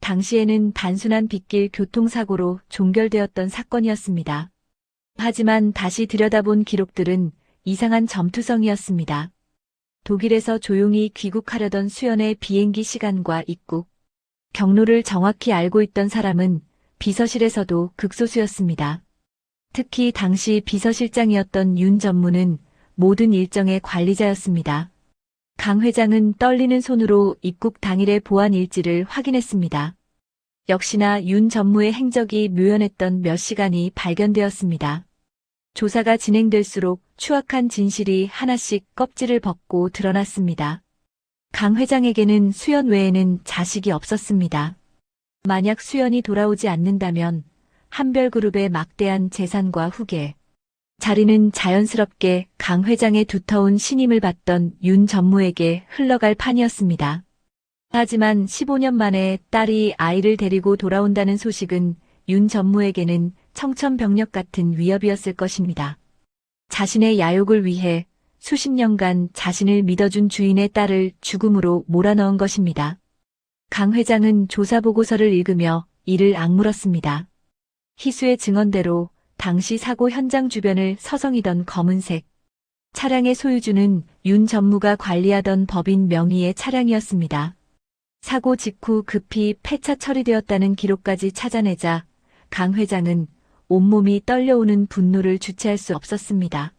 당시에는 단순한 빗길 교통사고로 종결되었던 사건이었습니다. 하지만 다시 들여다본 기록들은 이상한 점투성이었습니다. 독일에서 조용히 귀국하려던 수연의 비행기 시간과 입국, 경로를 정확히 알고 있던 사람은 비서실에서도 극소수였습니다. 특히 당시 비서실장이었던 윤 전무는 모든 일정의 관리자였습니다. 강 회장은 떨리는 손으로 입국 당일의 보안 일지를 확인했습니다. 역시나 윤 전무의 행적이 묘연했던 몇 시간이 발견되었습니다. 조사가 진행될수록 추악한 진실이 하나씩 껍질을 벗고 드러났습니다. 강 회장에게는 수연 외에는 자식이 없었습니다. 만약 수연이 돌아오지 않는다면 한별그룹의 막대한 재산과 후계, 자리는 자연스럽게 강 회장의 두터운 신임을 받던 윤 전무에게 흘러갈 판이었습니다. 하지만 15년 만에 딸이 아이를 데리고 돌아온다는 소식은 윤 전무에게는 청천벽력 같은 위협이었을 것입니다. 자신의 야욕을 위해 수십 년간 자신을 믿어준 주인의 딸을 죽음으로 몰아넣은 것입니다. 강 회장은 조사보고서를 읽으며 이를 악물었습니다. 희수의 증언대로 당시 사고 현장 주변을 서성이던 검은색 차량의 소유주는 윤 전무가 관리하던 법인 명의의 차량이었습니다. 사고 직후 급히 폐차 처리되었다는 기록까지 찾아내자 강 회장은 온몸이 떨려오는 분노를 주체할 수 없었습니다.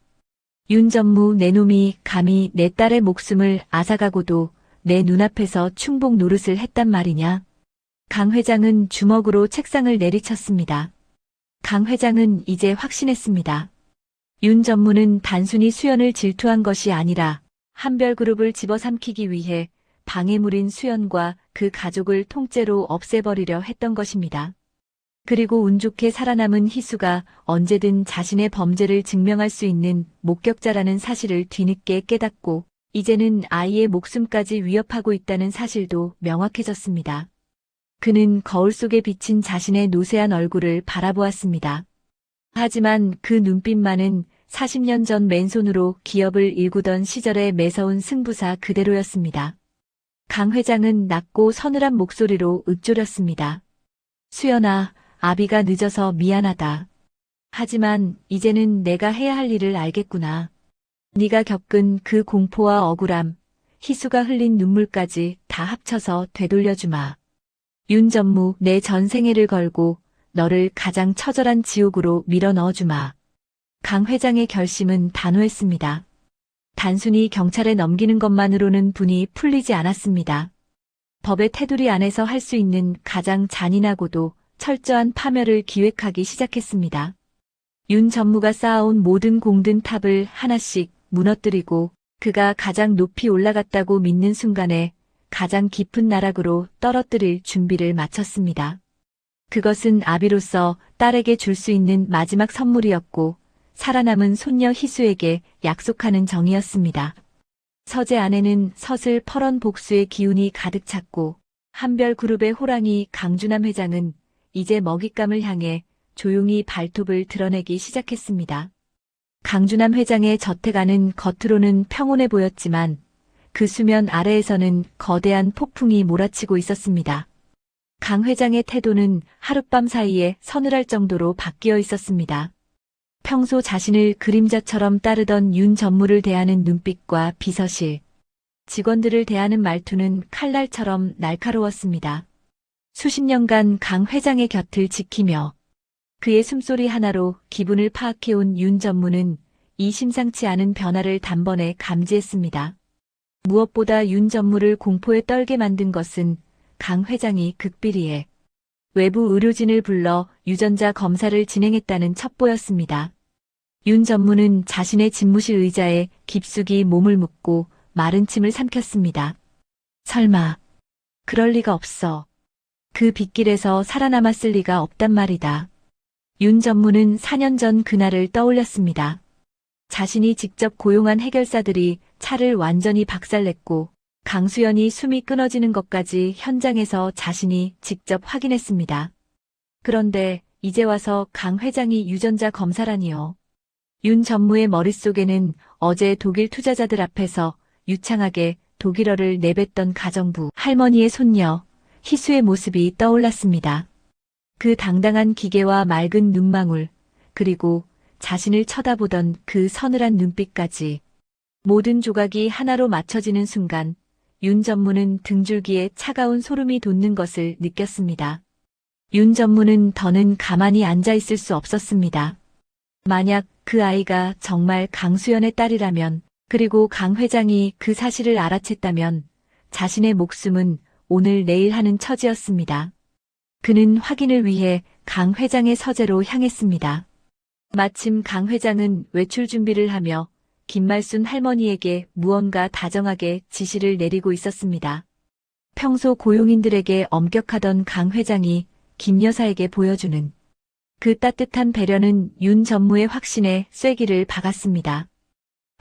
윤 전무 내 놈이 감히 내 딸의 목숨을 앗아가고도 내 눈앞에서 충복 노릇을 했단 말이냐. 강 회장은 주먹으로 책상을 내리쳤습니다. 강 회장은 이제 확신했습니다. 윤 전무는 단순히 수연을 질투한 것이 아니라 한별그룹을 집어삼키기 위해 방해물인 수연과 그 가족을 통째로 없애버리려 했던 것입니다. 그리고 운 좋게 살아남은 희수가 언제든 자신의 범죄를 증명할 수 있는 목격자라는 사실을 뒤늦게 깨닫고 이제는 아이의 목숨까지 위협하고 있다는 사실도 명확해졌습니다. 그는 거울 속에 비친 자신의 노쇠한 얼굴을 바라보았습니다. 하지만 그 눈빛만은 40년 전 맨손으로 기업을 일구던 시절의 매서운 승부사 그대로였습니다. 강 회장은 낮고 서늘한 목소리로 읊조렸습니다. 수연아, 아비가 늦어서 미안하다. 하지만 이제는 내가 해야 할 일을 알겠구나. 네가 겪은 그 공포와 억울함, 희수가 흘린 눈물까지 다 합쳐서 되돌려주마. 윤 전무, 내 전생애를 걸고 너를 가장 처절한 지옥으로 밀어 넣어주마. 강 회장의 결심은 단호했습니다. 단순히 경찰에 넘기는 것만으로는 분이 풀리지 않았습니다. 법의 테두리 안에서 할 수 있는 가장 잔인하고도 철저한 파멸을 기획하기 시작했습니다. 윤 전무가 쌓아온 모든 공든 탑을 하나씩 무너뜨리고 그가 가장 높이 올라갔다고 믿는 순간에 가장 깊은 나락으로 떨어뜨릴 준비를 마쳤습니다. 그것은 아비로서 딸에게 줄 수 있는 마지막 선물이었고 살아남은 손녀 희수에게 약속하는 정이었습니다. 서재 안에는 서슬 퍼런 복수의 기운이 가득 찼고 한별그룹의 호랑이 강준함 회장은 이제 먹잇감을 향해 조용히 발톱을 드러내기 시작했습니다. 강준함 회장의 저택 안은 겉으로는 평온해 보였지만 그 수면 아래에서는 거대한 폭풍이 몰아치고 있었습니다. 강 회장의 태도는 하룻밤 사이에 서늘할 정도로 바뀌어 있었습니다. 평소 자신을 그림자처럼 따르던 윤 전무를 대하는 눈빛과 비서실, 직원들을 대하는 말투는 칼날처럼 날카로웠습니다. 수십 년간 강 회장의 곁을 지키며 그의 숨소리 하나로 기분을 파악해온 윤 전무는 이 심상치 않은 변화를 단번에 감지했습니다. 무엇보다 윤 전무를 공포에 떨게 만든 것은 강 회장이 극비리에 외부 의료진을 불러 유전자 검사를 진행했다는 첩보였습니다. 윤 전무는 자신의 집무실 의자에 깊숙이 몸을 묻고 마른 침을 삼켰습니다. 설마 그럴 리가 없어. 그 빗길에서 살아남았을 리가 없단 말이다. 윤 전무는 4년 전 그날을 떠올렸습니다. 자신이 직접 고용한 해결사들이 차를 완전히 박살냈고 강수연이 숨이 끊어지는 것까지 현장에서 자신이 직접 확인했습니다. 그런데 이제 와서 강 회장이 유전자 검사라니요. 윤 전무의 머릿속에는 어제 독일 투자자들 앞에서 유창하게 독일어를 내뱉던 가정부 할머니의 손녀 희수의 모습이 떠올랐습니다. 그 당당한 기계와 맑은 눈망울, 그리고 자신을 쳐다보던 그 서늘한 눈빛까지 모든 조각이 하나로 맞춰지는 순간 윤 전무는 등줄기에 차가운 소름이 돋는 것을 느꼈습니다. 윤 전무는 더는 가만히 앉아 있을 수 없었습니다. 만약 그 아이가 정말 강수연의 딸이라면, 그리고 강 회장이 그 사실을 알아챘다면 자신의 목숨은 오늘 내일 하는 처지였습니다. 그는 확인을 위해 강 회장의 서재로 향했습니다. 마침 강 회장은 외출 준비를 하며 김말순 할머니에게 무언가 다정하게 지시를 내리고 있었습니다. 평소 고용인들에게 엄격하던 강 회장이 김 여사에게 보여주는 그 따뜻한 배려는 윤 전무의 확신에 쐐기를 박았습니다.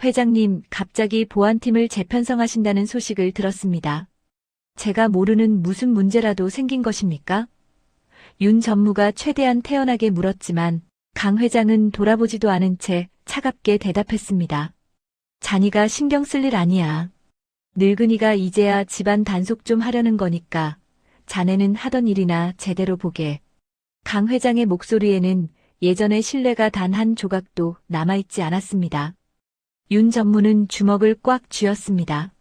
회장님, 갑자기 보안팀을 재편성하신다는 소식을 들었습니다. 제가 모르는 무슨 문제라도 생긴 것입니까? 윤 전무가 최대한 태연하게 물었지만 강 회장은 돌아보지도 않은 채 차갑게 대답했습니다. 자니가 신경 쓸 일 아니야. 늙은이가 이제야 집안 단속 좀 하려는 거니까 자네는 하던 일이나 제대로 보게. 강 회장의 목소리에는 예전의 신뢰가 단 한 조각도 남아있지 않았습니다. 윤 전무는 주먹을 꽉 쥐었습니다.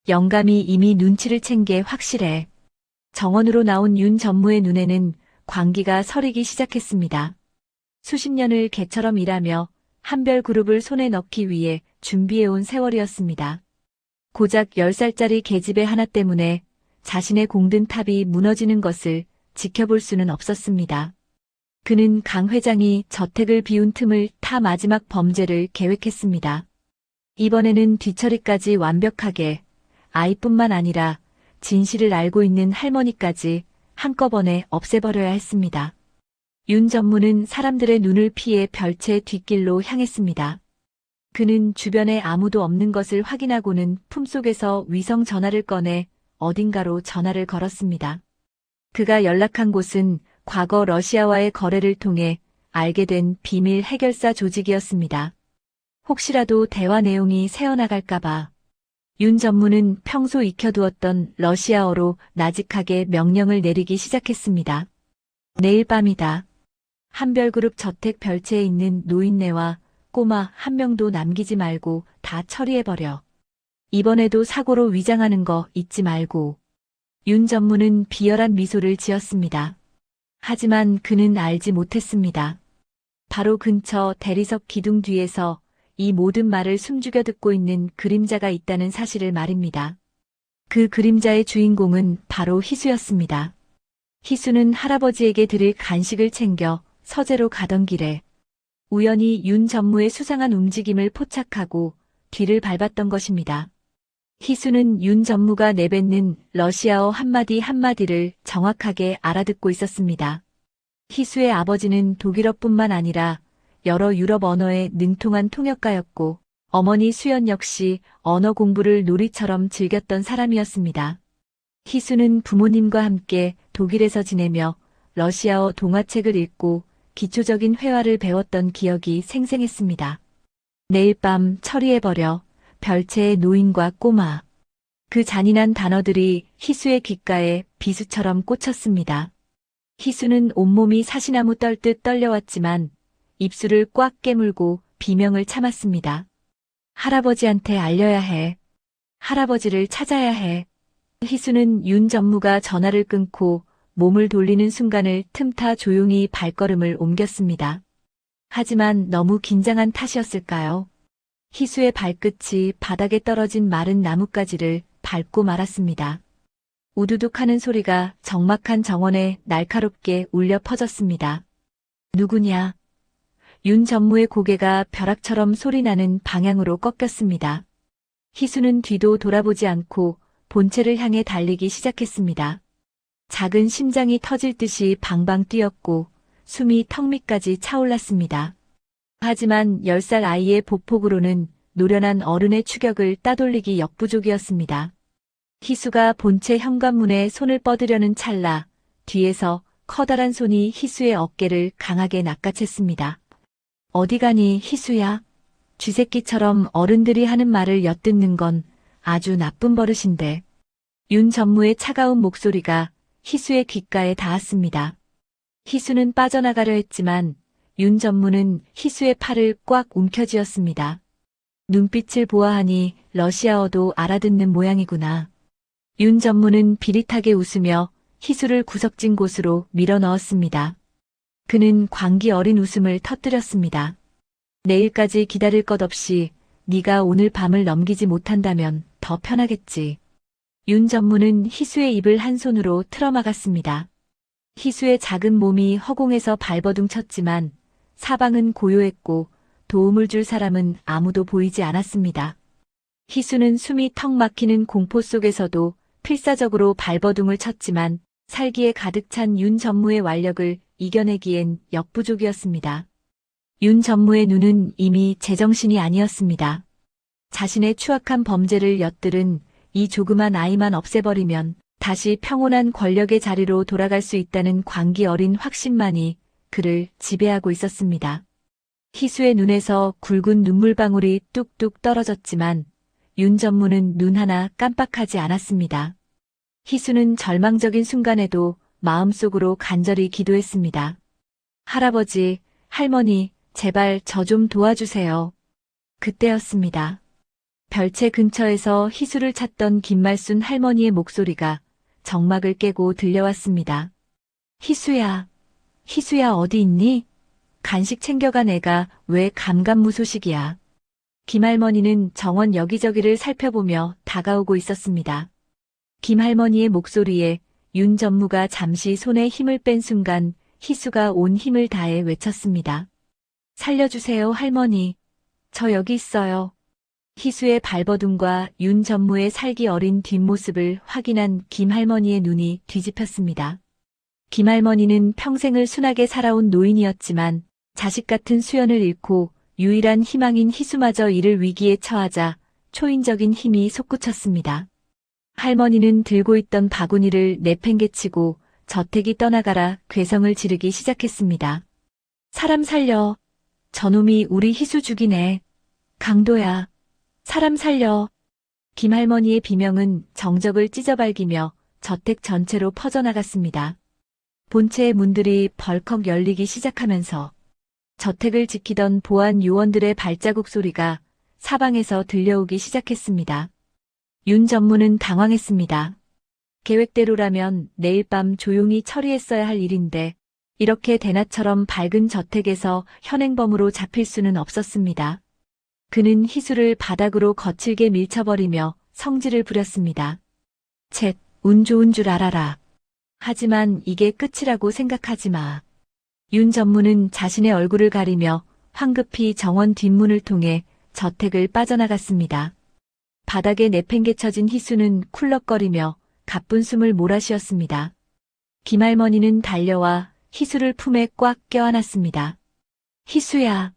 영감이 이미 눈치를 챈 게 확실해. 정원으로 나온 윤 전무의 눈에는 광기가 서리기 시작했습니다. 수십 년을 개처럼 일하며 한별그룹을 손에 넣기 위해 준비해온 세월이었습니다. 고작 10살짜리 계집애 하나 때문에 자신의 공든 탑이 무너지는 것을 지켜볼 수는 없었습니다. 그는 강 회장이 저택을 비운 틈을 타 마지막 범죄를 계획했습니다. 이번에는 뒤처리까지 완벽하게, 아이뿐만 아니라 진실을 알고 있는 할머니까지 한꺼번에 없애버려야 했습니다. 윤 전무는 사람들의 눈을 피해 별채의 뒷길로 향했습니다. 그는 주변에 아무도 없는 것을 확인하고는 품속에서 위성 전화를 꺼내 어딘가로 전화를 걸었습니다. 그가 연락한 곳은 과거 러시아와의 거래를 통해 알게 된 비밀 해결사 조직이었습니다. 혹시라도 대화 내용이 새어나갈까봐 윤 전무는 평소 익혀두었던 러시아어로 나직하게 명령을 내리기 시작했습니다. 내일 밤이다. 한별그룹 저택 별채에 있는 노인네와 꼬마 한 명도 남기지 말고 다 처리해버려. 이번에도 사고로 위장하는 거 잊지 말고. 윤 전무는 비열한 미소를 지었습니다. 하지만 그는 알지 못했습니다. 바로 근처 대리석 기둥 뒤에서 이 모든 말을 숨죽여 듣고 있는 그림자가 있다는 사실을 말입니다. 그 그림자의 주인공은 바로 희수였습니다. 희수는 할아버지에게 드릴 간식을 챙겨 서재로 가던 길에 우연히 윤 전무의 수상한 움직임을 포착하고 뒤를 밟았던 것입니다. 희수는 윤 전무가 내뱉는 러시아어 한마디 한마디를 정확하게 알아듣고 있었습니다. 희수의 아버지는 독일어뿐만 아니라 여러 유럽 언어에 능통한 통역가였고 어머니 수연 역시 언어 공부를 놀이처럼 즐겼던 사람이었습니다. 희수는 부모님과 함께 독일에서 지내며 러시아어 동화책을 읽고 기초적인 회화를 배웠던 기억이 생생했습니다. 내일 밤 처리해버려, 별채의 노인과 꼬마. 그 잔인한 단어들이 희수의 귓가에 비수처럼 꽂혔습니다. 희수는 온몸이 사시나무 떨듯 떨려왔지만 입술을 꽉 깨물고 비명을 참았습니다. 할아버지한테 알려야 해. 할아버지를 찾아야 해. 희수는 윤 전무가 전화를 끊고 몸을 돌리는 순간을 틈타 조용히 발걸음을 옮겼습니다. 하지만 너무 긴장한 탓이었을까요? 희수의 발끝이 바닥에 떨어진 마른 나뭇가지를 밟고 말았습니다. 우두둑 하는 소리가 적막한 정원에 날카롭게 울려 퍼졌습니다. 누구냐? 윤 전무의 고개가 벼락처럼 소리나는 방향으로 꺾였습니다. 희수는 뒤도 돌아보지 않고 본체를 향해 달리기 시작했습니다. 작은 심장이 터질 듯이 방방 뛰었고 숨이 턱 밑까지 차올랐습니다. 하지만 10살 아이의 보폭으로는 노련한 어른의 추격을 따돌리기 역부족이었습니다. 희수가 본체 현관문에 손을 뻗으려는 찰나 뒤에서 커다란 손이 희수의 어깨를 강하게 낚아챘습니다. 어디 가니 희수야? 쥐새끼처럼 어른들이 하는 말을 엿듣는 건 아주 나쁜 버릇인데. 윤 전무의 차가운 목소리가 희수의 귓가에 닿았습니다. 희수는 빠져나가려 했지만 윤 전무는 희수의 팔을 꽉 움켜쥐었습니다. 눈빛을 보아하니 러시아어도 알아듣는 모양이구나. 윤 전무는 비릿하게 웃으며 희수를 구석진 곳으로 밀어 넣었습니다. 그는 광기 어린 웃음을 터뜨렸습니다. 내일까지 기다릴 것 없이 네가 오늘 밤을 넘기지 못한다면 더 편하겠지. 윤 전무는 희수의 입을 한 손으로 틀어막았습니다. 희수의 작은 몸이 허공에서 발버둥 쳤지만 사방은 고요했고 도움을 줄 사람은 아무도 보이지 않았습니다. 희수는 숨이 턱 막히는 공포 속에서도 필사적으로 발버둥을 쳤지만 살기에 가득 찬 윤 전무의 완력을 이겨내기엔 역부족이었습니다. 윤 전무의 눈은 이미 제정신이 아니었습니다. 자신의 추악한 범죄를 엿들은 이 조그만 아이만 없애버리면 다시 평온한 권력의 자리로 돌아갈 수 있다는 광기 어린 확신만이 그를 지배하고 있었습니다. 희수의 눈에서 굵은 눈물방울이 뚝뚝 떨어졌지만 윤 전무는 눈 하나 깜빡하지 않았습니다. 희수는 절망적인 순간에도 마음속으로 간절히 기도했습니다. 할아버지, 할머니, 제발 저 좀 도와주세요. 그때였습니다. 별채 근처에서 희수를 찾던 김말순 할머니의 목소리가 정막을 깨고 들려왔습니다. 희수야, 희수야 어디 있니? 간식 챙겨간 애가 왜 감감무소식이야. 김할머니는 정원 여기저기를 살펴보며 다가오고 있었습니다. 김할머니의 목소리에 윤 전무가 잠시 손에 힘을 뺀 순간 희수가 온 힘을 다해 외쳤습니다. 살려주세요 할머니. 저 여기 있어요. 희수의 발버둥과 윤 전무의 살기 어린 뒷모습을 확인한 김할머니의 눈이 뒤집혔습니다. 김할머니는 평생을 순하게 살아온 노인이었지만 자식 같은 수연을 잃고 유일한 희망인 희수마저 이를 위기에 처하자 초인적인 힘이 솟구쳤습니다. 할머니는 들고 있던 바구니를 내팽개치고 저택이 떠나가라 괴성을 지르기 시작했습니다. 사람 살려. 저놈이 우리 희수 죽이네. 강도야. 사람 살려. 김할머니의 비명은 정적을 찢어발기며 저택 전체로 퍼져나갔습니다. 본체의 문들이 벌컥 열리기 시작하면서 저택을 지키던 보안 요원들의 발자국 소리가 사방에서 들려오기 시작했습니다. 윤 전무는 당황했습니다. 계획대로라면 내일 밤 조용히 처리했어야 할 일인데 이렇게 대낮처럼 밝은 저택에서 현행범으로 잡힐 수는 없었습니다. 그는 희수를 바닥으로 거칠게 밀쳐버리며 성질을 부렸습니다. 쳇, 운 좋은 줄 알아라. 하지만 이게 끝이라고 생각하지 마. 윤 전무는 자신의 얼굴을 가리며 황급히 정원 뒷문을 통해 저택을 빠져나갔습니다. 바닥에 내팽개쳐진 희수는 쿨럭거리며 가쁜 숨을 몰아쉬었습니다. 김할머니는 달려와 희수를 품에 꽉 껴안았습니다. 희수야,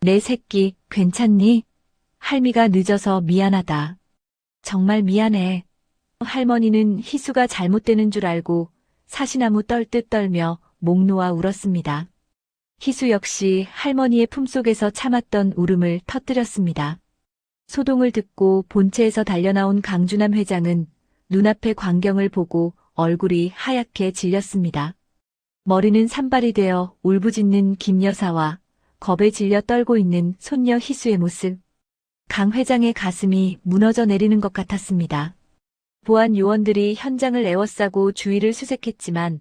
내 새끼 괜찮니? 할미가 늦어서 미안하다. 정말 미안해. 할머니는 희수가 잘못되는 줄 알고 사시나무 떨듯 떨며 목 놓아 울었습니다. 희수 역시 할머니의 품속에서 참았던 울음을 터뜨렸습니다. 소동을 듣고 본체에서 달려나온 강준함 회장은 눈앞의 광경을 보고 얼굴이 하얗게 질렸습니다. 머리는 산발이 되어 울부짖는 김 여사와 겁에 질려 떨고 있는 손녀 희수의 모습. 강 회장의 가슴이 무너져 내리는 것 같았습니다. 보안 요원들이 현장을 에워싸고 주위를 수색했지만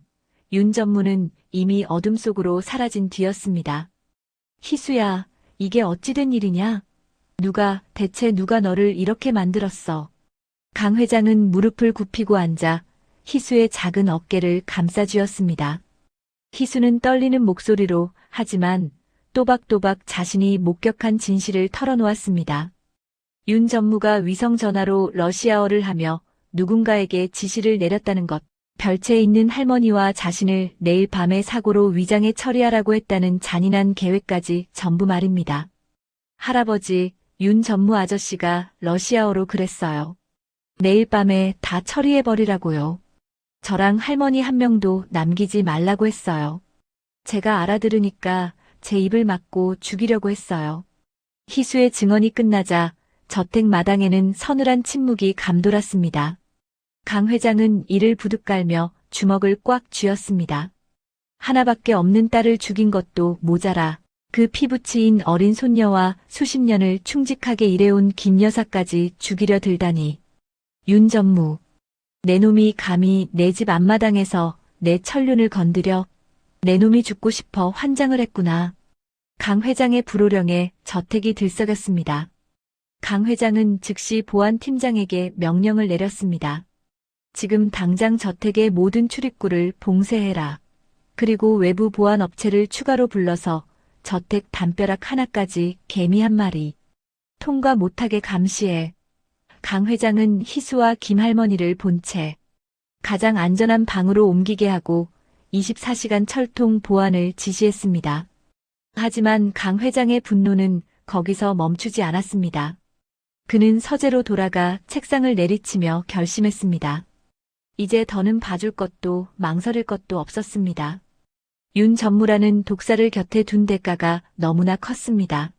윤 전무는 이미 어둠 속으로 사라진 뒤였습니다. 희수야, 이게 어찌된 일이냐? 대체 누가 너를 이렇게 만들었어? 강 회장은 무릎을 굽히고 앉아 희수의 작은 어깨를 감싸쥐었습니다. 희수는 떨리는 목소리로 하지만 또박또박 자신이 목격한 진실을 털어놓았습니다. 윤 전무가 위성 전화로 러시아어를 하며 누군가에게 지시를 내렸다는 것, 별채에 있는 할머니와 자신을 내일 밤에 사고로 위장에 처리하라고 했다는 잔인한 계획까지 전부 말입니다. 할아버지, 윤 전무 아저씨가 러시아어로 그랬어요. 내일 밤에 다 처리해버리라고요. 저랑 할머니 한 명도 남기지 말라고 했어요. 제가 알아들으니까 제 입을 막고 죽이려고 했어요. 희수의 증언이 끝나자 저택 마당에는 서늘한 침묵이 감돌았습니다. 강 회장은 이를 부득 깔며 주먹을 꽉 쥐었습니다. 하나밖에 없는 딸을 죽인 것도 모자라 그 피부치인 어린 손녀와 수십 년을 충직하게 일해온 김 여사까지 죽이려 들다니. 윤 전무, 내 놈이 감히 내 집 앞마당에서 내 천륜을 건드려. 내 놈이 죽고 싶어 환장을 했구나. 강 회장의 불호령에 저택이 들썩였습니다. 강 회장은 즉시 보안팀장에게 명령을 내렸습니다. 지금 당장 저택의 모든 출입구를 봉쇄해라. 그리고 외부 보안 업체를 추가로 불러서 저택 담벼락 하나까지 개미 한 마리 통과 못하게 감시해. 강 회장은 희수와 김 할머니를 본 채 가장 안전한 방으로 옮기게 하고 24시간 철통 보안을 지시했습니다. 하지만 강 회장의 분노는 거기서 멈추지 않았습니다. 그는 서재로 돌아가 책상을 내리치며 결심했습니다. 이제 더는 봐줄 것도 망설일 것도 없었습니다. 윤 전무라는 독사를 곁에 둔 대가가 너무나 컸습니다.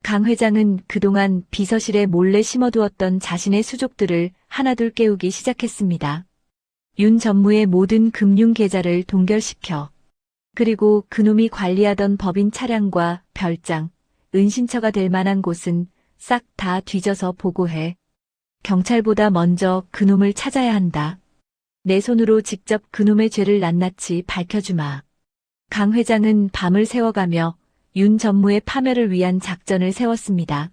강 회장은 그동안 비서실에 몰래 심어두었던 자신의 수족들을 하나둘 깨우기 시작했습니다. 윤 전무의 모든 금융 계좌를 동결시켜 그리고 그놈이 관리하던 법인 차량과 별장, 은신처가 될 만한 곳은 싹 다 뒤져서 보고해. 경찰보다 먼저 그놈을 찾아야 한다. 내 손으로 직접 그놈의 죄를 낱낱이 밝혀주마. 강 회장은 밤을 새워가며 윤 전무의 파멸을 위한 작전을 세웠습니다.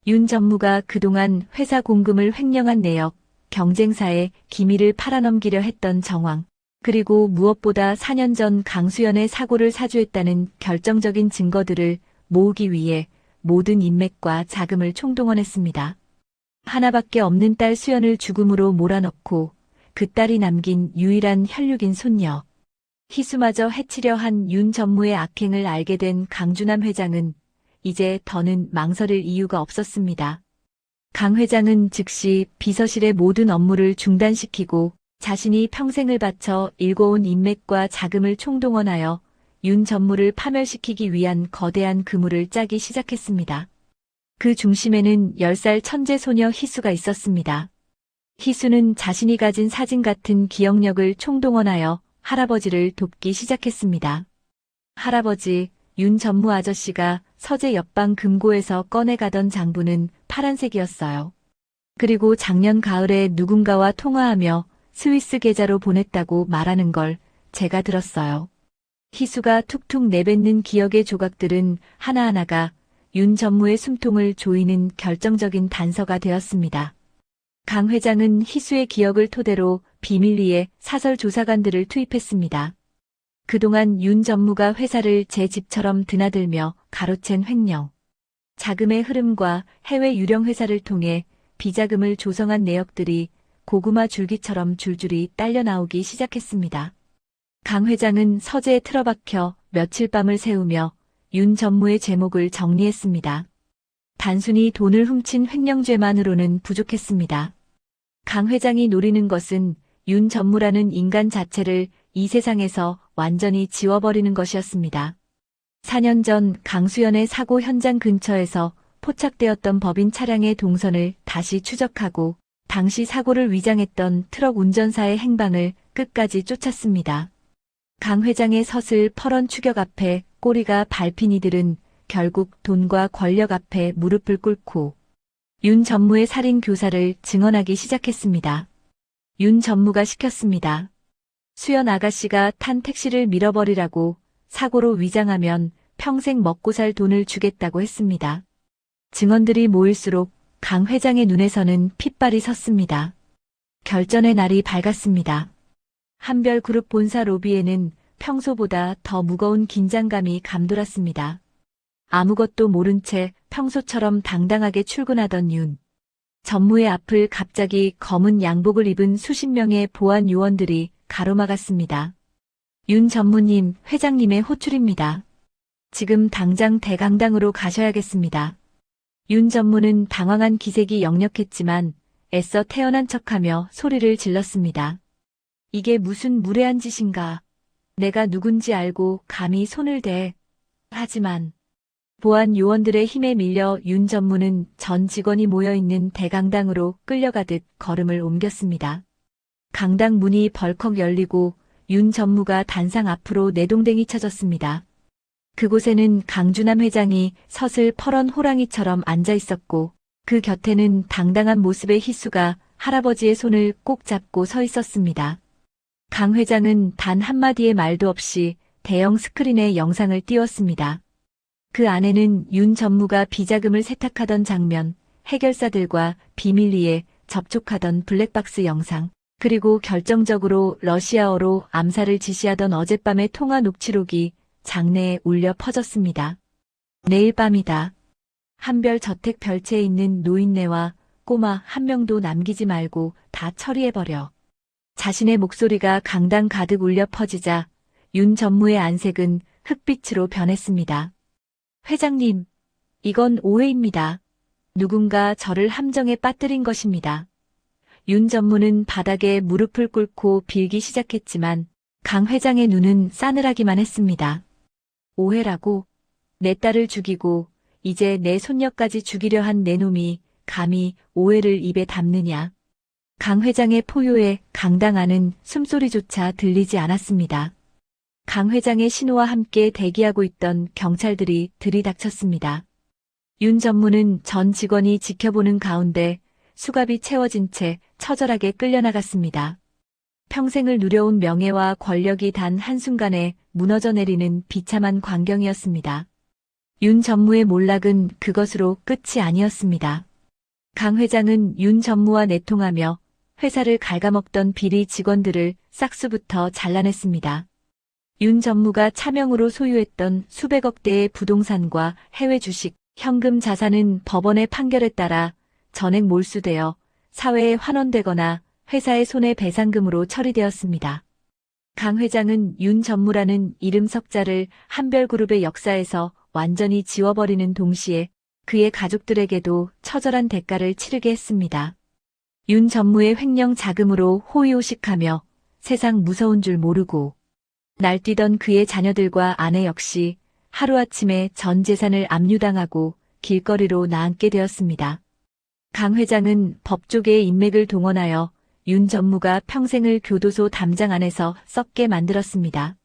윤 전무가 그동안 회사 공금을 횡령한 내역, 경쟁사에 기밀을 팔아넘기려 했던 정황, 그리고 무엇보다 4년 전 강수연의 사고를 사주했다는 결정적인 증거들을 모으기 위해 모든 인맥과 자금을 총동원했습니다. 하나밖에 없는 딸 수연을 죽음으로 몰아넣고 그 딸이 남긴 유일한 혈육인 손녀 희수마저 해치려 한 윤 전무의 악행을 알게 된 강준함 회장은 이제 더는 망설일 이유가 없었습니다. 강 회장은 즉시 비서실의 모든 업무를 중단시키고 자신이 평생을 바쳐 일궈온 인맥과 자금을 총동원하여 윤 전무를 파멸시키기 위한 거대한 그물을 짜기 시작했습니다. 그 중심에는 10살 천재 소녀 희수가 있었습니다. 희수는 자신이 가진 사진 같은 기억력을 총동원하여 할아버지를 돕기 시작했습니다. 할아버지, 윤 전무 아저씨가 서재 옆방 금고에서 꺼내가던 장부는 파란색이었어요. 그리고 작년 가을에 누군가와 통화하며 스위스 계좌로 보냈다고 말하는 걸 제가 들었어요. 희수가 툭툭 내뱉는 기억의 조각들은 하나하나가 윤 전무의 숨통을 조이는 결정적인 단서가 되었습니다. 강 회장은 희수의 기억을 토대로 비밀리에 사설 조사관들을 투입했습니다. 그동안 윤 전무가 회사를 제 집처럼 드나들며 가로챈 횡령, 자금의 흐름과 해외 유령 회사를 통해 비자금을 조성한 내역들이 고구마 줄기처럼 줄줄이 딸려 나오기 시작했습니다. 강 회장은 서재에 틀어박혀 며칠 밤을 새우며 윤 전무의 제목을 정리했습니다. 단순히 돈을 훔친 횡령죄만으로는 부족했습니다. 강 회장이 노리는 것은 윤 전무라는 인간 자체를 이 세상에서 완전히 지워버리는 것이었습니다. 4년 전 강수연의 사고 현장 근처에서 포착되었던 법인 차량의 동선을 다시 추적하고 당시 사고를 위장했던 트럭 운전사의 행방을 끝까지 쫓았습니다. 강 회장의 서슬 퍼런 추격 앞에 꼬리가 밟힌 이들은 결국 돈과 권력 앞에 무릎을 꿇고 윤 전무의 살인 교사를 증언하기 시작했습니다. 윤 전무가 시켰습니다. 수연 아가씨가 탄 택시를 밀어버리라고, 사고로 위장하면 평생 먹고 살 돈을 주겠다고 했습니다. 증언들이 모일수록 강 회장의 눈에서는 핏발이 섰습니다. 결전의 날이 밝았습니다. 한별그룹 본사 로비에는 평소보다 더 무거운 긴장감이 감돌았습니다. 아무것도 모른 채 평소처럼 당당하게 출근하던 윤 전무의 앞을 갑자기 검은 양복을 입은 수십 명의 보안 요원들이 가로막았습니다. 윤 전무님, 회장님의 호출입니다. 지금 당장 대강당으로 가셔야겠습니다. 윤 전무는 당황한 기색이 역력했지만 애써 태연한 척하며 소리를 질렀습니다. 이게 무슨 무례한 짓인가. 내가 누군지 알고 감히 손을 대. 하지만 보안 요원들의 힘에 밀려 윤 전무는 전 직원이 모여있는 대강당으로 끌려가듯 걸음을 옮겼습니다. 강당 문이 벌컥 열리고 윤 전무가 단상 앞으로 내동댕이 쳐졌습니다. 그곳에는 강준남 회장이 서슬 퍼런 호랑이처럼 앉아 있었고 그 곁에는 당당한 모습의 희수가 할아버지의 손을 꼭 잡고 서 있었습니다. 강 회장은 단 한마디의 말도 없이 대형 스크린에 영상을 띄웠습니다. 그 안에는 윤 전무가 비자금을 세탁하던 장면, 해결사들과 비밀리에 접촉하던 블랙박스 영상, 그리고 결정적으로 러시아어로 암살을 지시하던 어젯밤의 통화 녹취록이 장내에 울려 퍼졌습니다. 내일 밤이다. 한별 저택 별채에 있는 노인네와 꼬마 한 명도 남기지 말고 다 처리해버려. 자신의 목소리가 강당 가득 울려 퍼지자 윤 전무의 안색은 흑빛으로 변했습니다. 회장님, 이건 오해입니다. 누군가 저를 함정에 빠뜨린 것입니다. 윤 전무는 바닥에 무릎을 꿇고 빌기 시작했지만 강 회장의 눈은 싸늘하기만 했습니다. 오해라고? 내 딸을 죽이고 이제 내 손녀까지 죽이려 한 내 놈이 감히 오해를 입에 담느냐. 강 회장의 포효에 강당 안은 숨소리조차 들리지 않았습니다. 강 회장의 신호와 함께 대기하고 있던 경찰들이 들이닥쳤습니다. 윤 전무는 전 직원이 지켜보는 가운데 수갑이 채워진 채 처절하게 끌려나갔습니다. 평생을 누려온 명예와 권력이 단 한순간에 무너져 내리는 비참한 광경이었습니다. 윤 전무의 몰락은 그것으로 끝이 아니었습니다. 강 회장은 윤 전무와 내통하며 회사를 갉아먹던 비리 직원들을 싹수부터 잘라냈습니다. 윤 전무가 차명으로 소유했던 수백억 대의 부동산과 해외 주식, 현금 자산은 법원의 판결에 따라 전액 몰수되어 사회에 환원되거나 회사의 손해배상금으로 처리되었습니다. 강 회장은 윤 전무라는 이름 석자를 한별그룹의 역사에서 완전히 지워버리는 동시에 그의 가족들에게도 처절한 대가를 치르게 했습니다. 윤 전무의 횡령 자금으로 호의호식하며 세상 무서운 줄 모르고 날뛰던 그의 자녀들과 아내 역시 하루아침에 전 재산을 압류당하고 길거리로 나앉게 되었습니다. 강 회장은 법조계의 인맥을 동원하여 윤 전무가 평생을 교도소 담장 안에서 썩게 만들었습니다.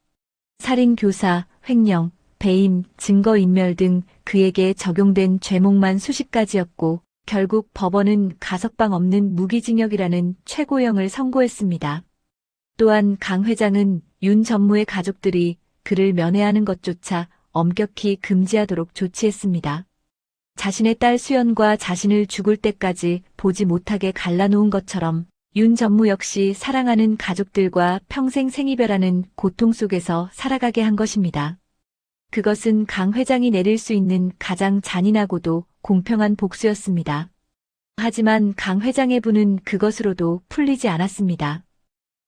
살인 교사, 횡령, 배임, 증거인멸 등 그에게 적용된 죄목만 수십 가지였고 결국 법원은 가석방 없는 무기징역이라는 최고형을 선고했습니다. 또한 강 회장은 윤 전무의 가족들이 그를 면회하는 것조차 엄격히 금지하도록 조치했습니다. 자신의 딸 수연과 자신을 죽을 때까지 보지 못하게 갈라놓은 것처럼 윤 전무 역시 사랑하는 가족들과 평생 생이별하는 고통 속에서 살아가게 한 것입니다. 그것은 강 회장이 내릴 수 있는 가장 잔인하고도 공평한 복수였습니다. 하지만 강 회장의 분은 그것으로도 풀리지 않았습니다.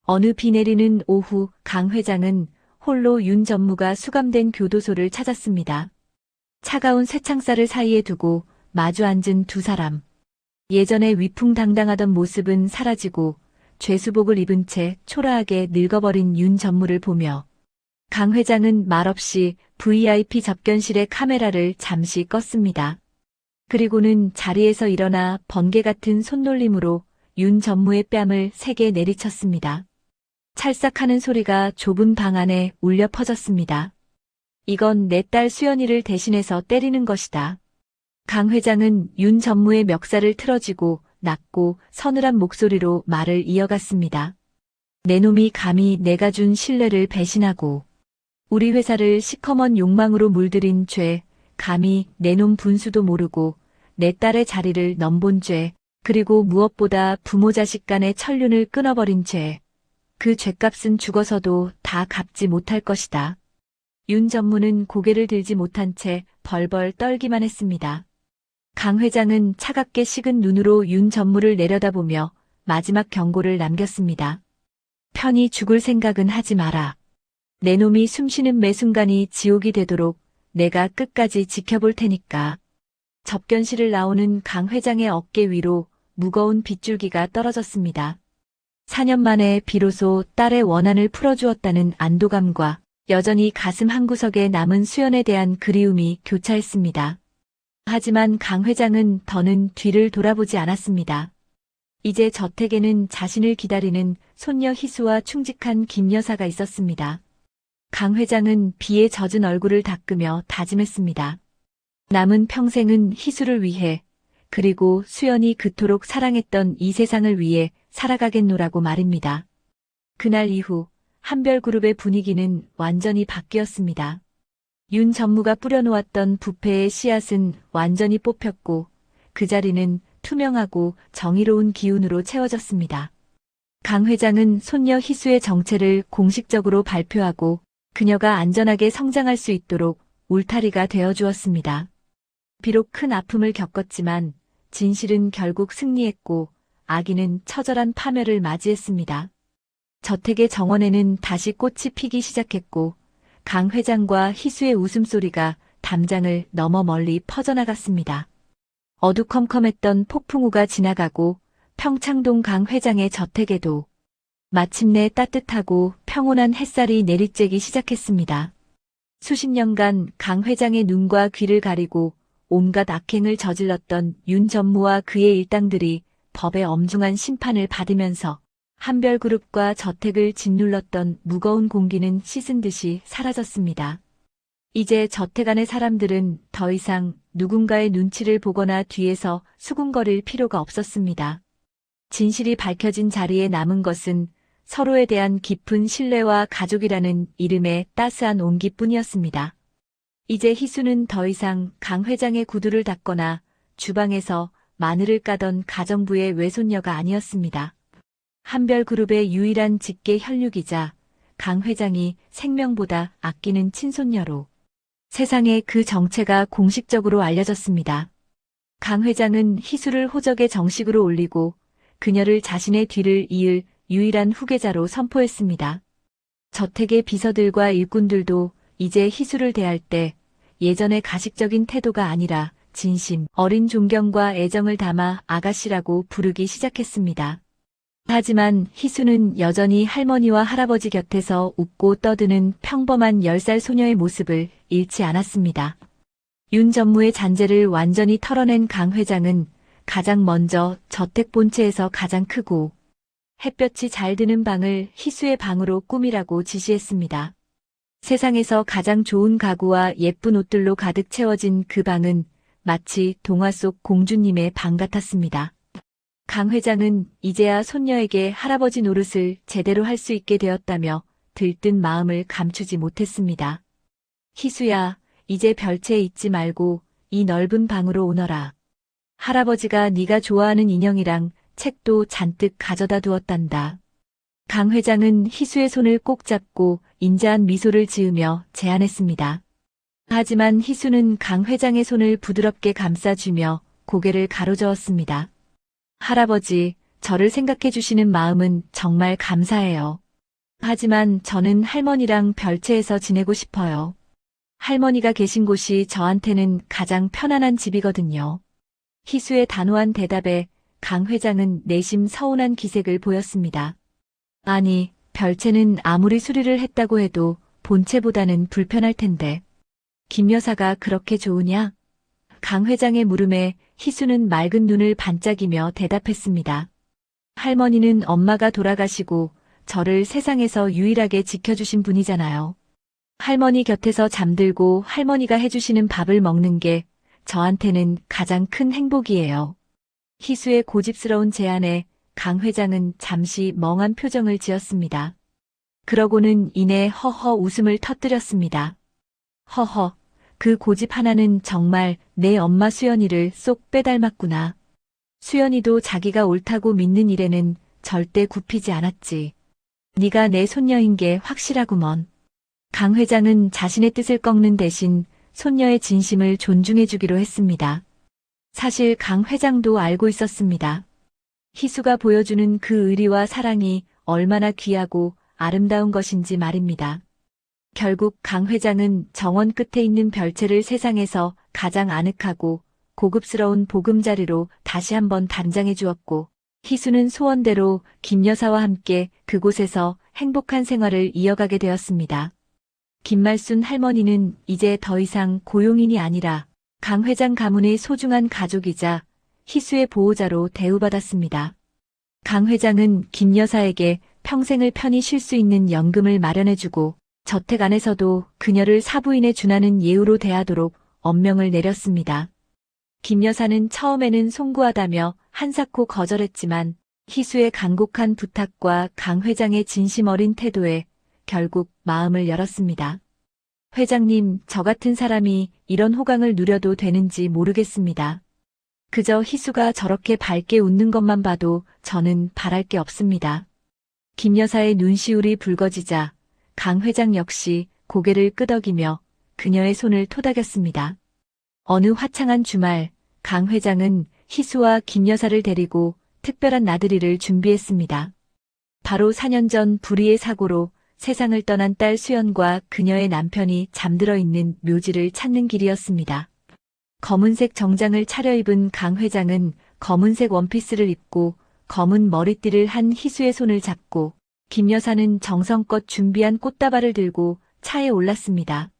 어느 비 내리는 오후 강 회장은 홀로 윤 전무가 수감된 교도소를 찾았습니다. 차가운 쇠창살을 사이에 두고 마주 앉은 두 사람. 예전에 위풍당당하던 모습은 사라지고 죄수복을 입은 채 초라하게 늙어버린 윤 전무를 보며 강 회장은 말없이 VIP 접견실의 카메라를 잠시 껐습니다. 그리고는 자리에서 일어나 번개 같은 손놀림으로 윤 전무의 뺨을 세게 내리쳤습니다. 찰싹하는 소리가 좁은 방 안에 울려 퍼졌습니다. 이건 내 딸 수연이를 대신해서 때리는 것이다. 강 회장은 윤 전무의 멱살을 틀어쥐고 낮고 서늘한 목소리로 말을 이어갔습니다. 내 놈이 감히 내가 준 신뢰를 배신하고 우리 회사를 시커먼 욕망으로 물들인 죄, 감히 내 놈 분수도 모르고 내 딸의 자리를 넘본 죄, 그리고 무엇보다 부모 자식 간의 천륜을 끊어버린 죄. 그 죄값은 죽어서도 다 갚지 못할 것이다. 윤 전무는 고개를 들지 못한 채 벌벌 떨기만 했습니다. 강 회장은 차갑게 식은 눈으로 윤 전무를 내려다보며 마지막 경고를 남겼습니다. 편히 죽을 생각은 하지 마라. 내 놈이 숨쉬는 매 순간이 지옥이 되도록 내가 끝까지 지켜볼 테니까. 접견실을 나오는 강 회장의 어깨 위로 무거운 빗줄기가 떨어졌습니다. 4년 만에 비로소 딸의 원한을 풀어주었다는 안도감과 여전히 가슴 한구석에 남은 수연에 대한 그리움이 교차했습니다. 하지만 강 회장은 더는 뒤를 돌아보지 않았습니다. 이제 저택에는 자신을 기다리는 손녀 희수와 충직한 김 여사가 있었습니다. 강 회장은 비에 젖은 얼굴을 닦으며 다짐했습니다. 남은 평생은 희수를 위해 그리고 수연이 그토록 사랑했던 이 세상을 위해 살아가겠노라고 말입니다. 그날 이후 한별그룹의 분위기는 완전히 바뀌었습니다. 윤 전무가 뿌려놓았던 부패의 씨앗은 완전히 뽑혔고 그 자리는 투명하고 정의로운 기운으로 채워졌습니다. 강 회장은 손녀 희수의 정체를 공식적으로 발표하고 그녀가 안전하게 성장할 수 있도록 울타리가 되어주었습니다. 비록 큰 아픔을 겪었지만 진실은 결국 승리했고 악인은 처절한 파멸을 맞이했습니다. 저택의 정원에는 다시 꽃이 피기 시작했고 강 회장과 희수의 웃음소리가 담장을 넘어 멀리 퍼져나갔습니다. 어두컴컴했던 폭풍우가 지나가고 평창동 강 회장의 저택에도 마침내 따뜻하고 평온한 햇살이 내리쬐기 시작했습니다. 수십 년간 강 회장의 눈과 귀를 가리고 온갖 악행을 저질렀던 윤 전무와 그의 일당들이 법의 엄중한 심판을 받으면서 한별그룹과 저택을 짓눌렀던 무거운 공기는 씻은 듯이 사라졌습니다. 이제 저택 안의 사람들은 더 이상 누군가의 눈치를 보거나 뒤에서 수군거릴 필요가 없었습니다. 진실이 밝혀진 자리에 남은 것은 서로에 대한 깊은 신뢰와 가족이라는 이름의 따스한 온기뿐이었습니다. 이제 희수는 더 이상 강 회장의 구두를 닦거나 주방에서 마늘을 까던 가정부의 외손녀가 아니었습니다. 한별그룹의 유일한 직계 혈육이자 강 회장이 생명보다 아끼는 친손녀로 세상에 그 정체가 공식적으로 알려졌습니다. 강 회장은 희수를 호적에 정식으로 올리고 그녀를 자신의 뒤를 이을 유일한 후계자로 선포했습니다. 저택의 비서들과 일꾼들도 이제 희수를 대할 때 예전의 가식적인 태도가 아니라 진심, 어린 존경과 애정을 담아 아가씨라고 부르기 시작했습니다. 하지만 희수는 여전히 할머니와 할아버지 곁에서 웃고 떠드는 평범한 10살 소녀의 모습을 잃지 않았습니다. 윤 전무의 잔재를 완전히 털어낸 강 회장은 가장 먼저 저택 본체에서 가장 크고 햇볕이 잘 드는 방을 희수의 방으로 꾸미라고 지시했습니다. 세상에서 가장 좋은 가구와 예쁜 옷들로 가득 채워진 그 방은 마치 동화 속 공주님의 방 같았습니다. 강 회장은 이제야 손녀에게 할아버지 노릇을 제대로 할 수 있게 되었다며 들뜬 마음을 감추지 못했습니다. 희수야, 이제 별채에 있지 말고 이 넓은 방으로 오너라. 할아버지가 네가 좋아하는 인형이랑 책도 잔뜩 가져다 두었단다. 강 회장은 희수의 손을 꼭 잡고 인자한 미소를 지으며 제안했습니다. 하지만 희수는 강 회장의 손을 부드럽게 감싸주며 고개를 가로저었습니다. 할아버지, 저를 생각해 주시는 마음은 정말 감사해요. 하지만 저는 할머니랑 별채에서 지내고 싶어요. 할머니가 계신 곳이 저한테는 가장 편안한 집이거든요. 희수의 단호한 대답에 강 회장은 내심 서운한 기색을 보였습니다. 아니, 별채는 아무리 수리를 했다고 해도 본체보다는 불편할 텐데. 김 여사가 그렇게 좋으냐? 강 회장의 물음에 희수는 맑은 눈을 반짝이며 대답했습니다. 할머니는 엄마가 돌아가시고 저를 세상에서 유일하게 지켜주신 분이잖아요. 할머니 곁에서 잠들고 할머니가 해주시는 밥을 먹는 게 저한테는 가장 큰 행복이에요. 희수의 고집스러운 제안에 강 회장은 잠시 멍한 표정을 지었습니다. 그러고는 이내 허허 웃음을 터뜨렸습니다. 허허, 그 고집 하나는 정말 내 엄마 수연이를 쏙 빼닮았구나. 수연이도 자기가 옳다고 믿는 일에는 절대 굽히지 않았지. 네가 내 손녀인 게 확실하구먼. 강 회장은 자신의 뜻을 꺾는 대신 손녀의 진심을 존중해주기로 했습니다. 사실 강 회장도 알고 있었습니다. 희수가 보여주는 그 의리와 사랑이 얼마나 귀하고 아름다운 것인지 말입니다. 결국 강 회장은 정원 끝에 있는 별채를 세상에서 가장 아늑하고 고급스러운 보금자리로 다시 한번 단장해 주었고, 희수는 소원대로 김 여사와 함께 그곳에서 행복한 생활을 이어가게 되었습니다. 김말순 할머니는 이제 더 이상 고용인이 아니라 강 회장 가문의 소중한 가족이자 희수의 보호자로 대우받았습니다. 강 회장은 김 여사에게 평생을 편히 쉴 수 있는 연금을 마련해주고 저택 안에서도 그녀를 사부인에 준하는 예우로 대하도록 엄명을 내렸습니다. 김 여사는 처음에는 송구하다며 한사코 거절했지만 희수의 간곡한 부탁과 강 회장의 진심 어린 태도에 결국 마음을 열었습니다. 회장님, 저 같은 사람이 이런 호강을 누려도 되는지 모르겠습니다. 그저 희수가 저렇게 밝게 웃는 것만 봐도 저는 바랄 게 없습니다. 김 여사의 눈시울이 붉어지자 강 회장 역시 고개를 끄덕이며 그녀의 손을 토닥였습니다. 어느 화창한 주말, 강 회장은 희수와 김 여사를 데리고 특별한 나들이를 준비했습니다. 바로 4년 전 불의의 사고로 세상을 떠난 딸 수연과 그녀의 남편이 잠들어 있는 묘지를 찾는 길이었습니다. 검은색 정장을 차려입은 강 회장은 검은색 원피스를 입고 검은 머리띠를 한 희수의 손을 잡고 김 여사는 정성껏 준비한 꽃다발을 들고 차에 올랐습니다.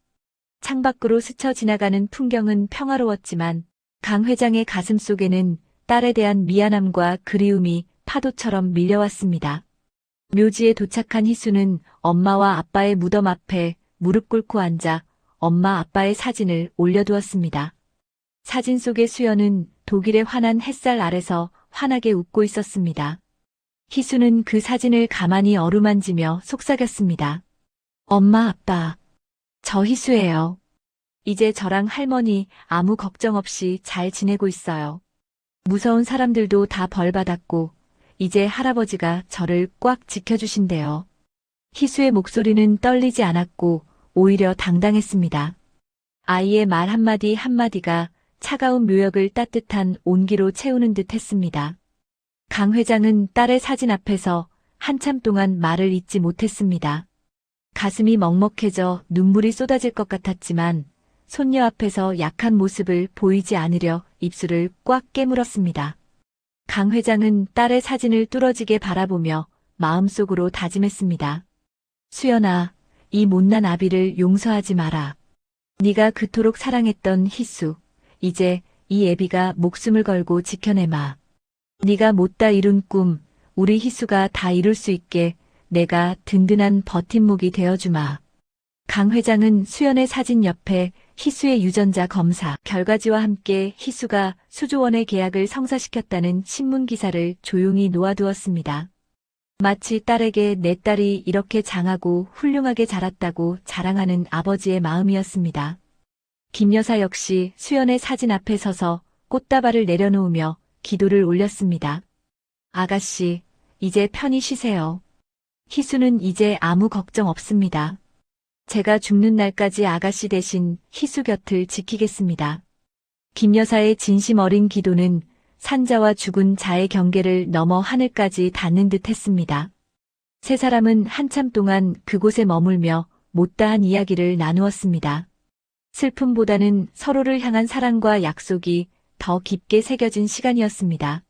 창밖으로 스쳐 지나가는 풍경은 평화로웠지만 강 회장의 가슴 속에는 딸에 대한 미안함과 그리움이 파도처럼 밀려왔습니다. 묘지에 도착한 희수는 엄마와 아빠의 무덤 앞에 무릎 꿇고 앉아 엄마 아빠의 사진을 올려두었습니다. 사진 속의 수연은 독일의 환한 햇살 아래서 환하게 웃고 있었습니다. 희수는 그 사진을 가만히 어루만지며 속삭였습니다. 엄마, 아빠, 저 희수예요. 이제 저랑 할머니 아무 걱정 없이 잘 지내고 있어요. 무서운 사람들도 다 벌받았고 이제 할아버지가 저를 꽉 지켜주신대요. 희수의 목소리는 떨리지 않았고 오히려 당당했습니다. 아이의 말 한마디 한마디가 차가운 묘역을 따뜻한 온기로 채우는 듯 했습니다. 강 회장은 딸의 사진 앞에서 한참 동안 말을 잇지 못했습니다. 가슴이 먹먹해져 눈물이 쏟아질 것 같았지만 손녀 앞에서 약한 모습을 보이지 않으려 입술을 꽉 깨물었습니다. 강 회장은 딸의 사진을 뚫어지게 바라보며 마음속으로 다짐했습니다. 수연아, 이 못난 아비를 용서하지 마라. 네가 그토록 사랑했던 희수, 이제 이 애비가 목숨을 걸고 지켜내마. 네가 못다 이룬 꿈, 우리 희수가 다 이룰 수 있게 내가 든든한 버팀목이 되어주마. 강 회장은 수연의 사진 옆에 희수의 유전자 검사 결과지와 함께 희수가 수조원의 계약을 성사시켰다는 신문 기사를 조용히 놓아두었습니다. 마치 딸에게 내 딸이 이렇게 장하고 훌륭하게 자랐다고 자랑하는 아버지의 마음이었습니다. 김 여사 역시 수연의 사진 앞에 서서 꽃다발을 내려놓으며 기도를 올렸습니다. 아가씨, 이제 편히 쉬세요. 희수는 이제 아무 걱정 없습니다. 제가 죽는 날까지 아가씨 대신 희수 곁을 지키겠습니다. 김 여사의 진심 어린 기도는 산자와 죽은 자의 경계를 넘어 하늘까지 닿는 듯 했습니다. 세 사람은 한참 동안 그곳에 머물며 못다한 이야기를 나누었습니다. 슬픔보다는 서로를 향한 사랑과 약속이 더 깊게 새겨진 시간이었습니다.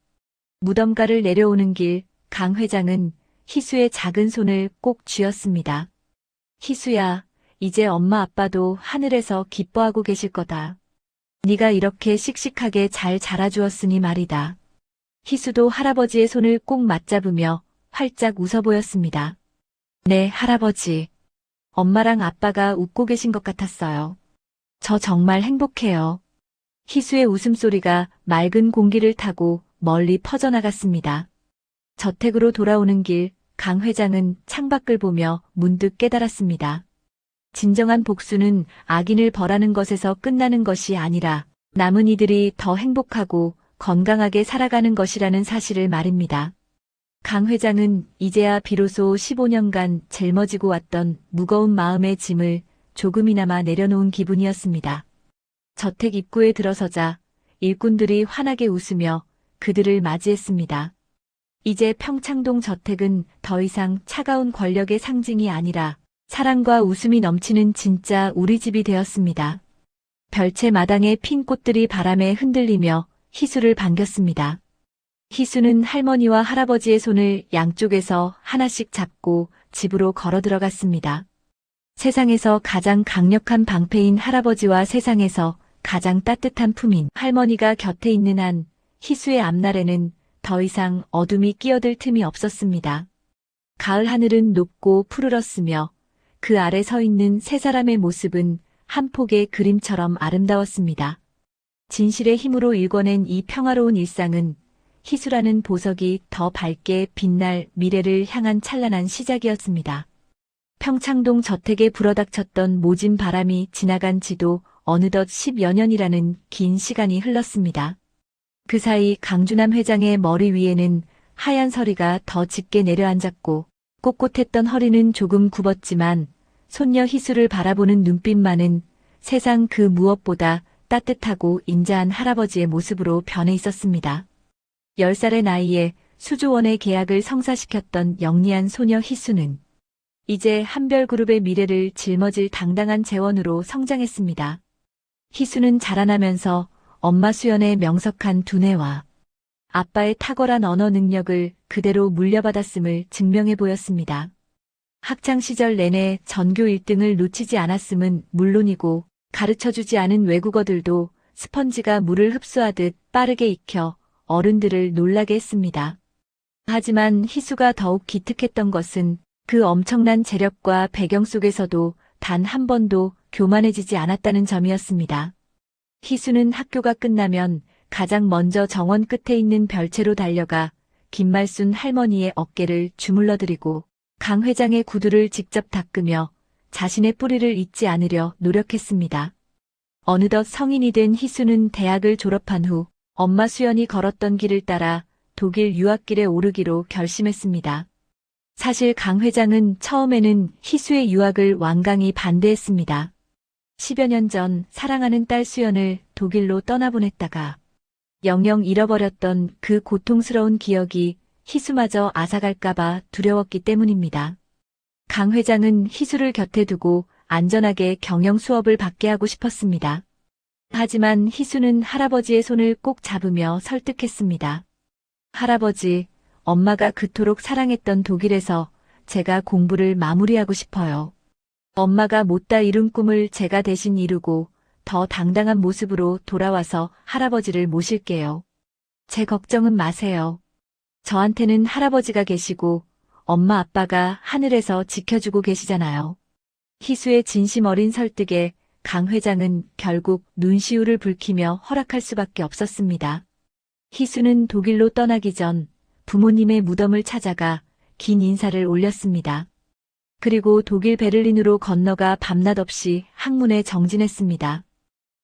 무덤가를 내려오는 길, 강 회장은 희수의 작은 손을 꼭 쥐었습니다. 희수야, 이제 엄마 아빠도 하늘에서 기뻐하고 계실 거다. 네가 이렇게 씩씩하게 잘 자라주었으니 말이다. 희수도 할아버지의 손을 꼭 맞잡으며 활짝 웃어 보였습니다. 네, 할아버지. 엄마랑 아빠가 웃고 계신 것 같았어요. 저 정말 행복해요. 희수의 웃음소리가 맑은 공기를 타고 멀리 퍼져나갔습니다. 저택으로 돌아오는 길, 강 회장은 창밖을 보며 문득 깨달았습니다. 진정한 복수는 악인을 벌하는 것에서 끝나는 것이 아니라 남은 이들이 더 행복하고 건강하게 살아가는 것이라는 사실을 말입니다. 강 회장은 이제야 비로소 15년간 짊어지고 왔던 무거운 마음의 짐을 조금이나마 내려놓은 기분이었습니다. 저택 입구에 들어서자 일꾼들이 환하게 웃으며 그들을 맞이했습니다. 이제 평창동 저택은 더 이상 차가운 권력의 상징이 아니라 사랑과 웃음이 넘치는 진짜 우리 집이 되었습니다. 별채 마당에 핀 꽃들이 바람에 흔들리며 희수를 반겼습니다. 희수는 할머니와 할아버지의 손을 양쪽에서 하나씩 잡고 집으로 걸어 들어갔습니다. 세상에서 가장 강력한 방패인 할아버지와 세상에서 가장 따뜻한 품인 할머니가 곁에 있는 한 희수의 앞날에는 더 이상 어둠이 끼어들 틈이 없었습니다. 가을 하늘은 높고 푸르렀으며 그 아래 서 있는 세 사람의 모습은 한 폭의 그림처럼 아름다웠습니다. 진실의 힘으로 일궈낸 이 평화로운 일상은 희수라는 보석이 더 밝게 빛날 미래를 향한 찬란한 시작이었습니다. 평창동 저택에 불어닥쳤던 모진 바람이 지나간 지도 어느덧 10여 년이라는 긴 시간이 흘렀습니다. 그 사이 강준남 회장의 머리 위에는 하얀 서리가 더 짙게 내려앉았고 꼿꼿했던 허리는 조금 굽었지만 손녀 희수를 바라보는 눈빛만은 세상 그 무엇보다 따뜻하고 인자한 할아버지의 모습으로 변해 있었습니다. 10살의 나이에 수조원의 계약을 성사시켰던 영리한 소녀 희수는 이제 한별그룹의 미래를 짊어질 당당한 재원으로 성장했습니다. 희수는 자라나면서 엄마 수연의 명석한 두뇌와 아빠의 탁월한 언어 능력을 그대로 물려받았음을 증명해 보였습니다. 학창시절 내내 전교 1등을 놓치지 않았음은 물론이고 가르쳐주지 않은 외국어들도 스펀지가 물을 흡수하듯 빠르게 익혀 어른들을 놀라게 했습니다. 하지만 희수가 더욱 기특했던 것은 그 엄청난 재력과 배경 속에서도 단 한 번도 교만해지지 않았다는 점이었습니다. 희수는 학교가 끝나면 가장 먼저 정원 끝에 있는 별채로 달려가 김말순 할머니의 어깨를 주물러드리고 강 회장의 구두를 직접 닦으며 자신의 뿌리를 잊지 않으려 노력했습니다. 어느덧 성인이 된 희수는 대학을 졸업한 후 엄마 수연이 걸었던 길을 따라 독일 유학길에 오르기로 결심했습니다. 사실 강 회장은 처음에는 희수의 유학을 완강히 반대했습니다. 10여 년 전 사랑하는 딸 수연을 독일로 떠나보냈다가 영영 잃어버렸던 그 고통스러운 기억이 희수마저 앗아갈까봐 두려웠기 때문입니다. 강 회장은 희수를 곁에 두고 안전하게 경영 수업을 받게 하고 싶었습니다. 하지만 희수는 할아버지의 손을 꼭 잡으며 설득했습니다. 할아버지, 엄마가 그토록 사랑했던 독일에서 제가 공부를 마무리하고 싶어요. 엄마가 못다 이룬 꿈을 제가 대신 이루고 더 당당한 모습으로 돌아와서 할아버지를 모실게요. 제 걱정은 마세요. 저한테는 할아버지가 계시고 엄마 아빠가 하늘에서 지켜주고 계시잖아요. 희수의 진심 어린 설득에 강 회장은 결국 눈시울을 붉히며 허락할 수밖에 없었습니다. 희수는 독일로 떠나기 전 부모님의 무덤을 찾아가 긴 인사를 올렸습니다. 그리고 독일 베를린으로 건너가 밤낮 없이 학문에 정진했습니다.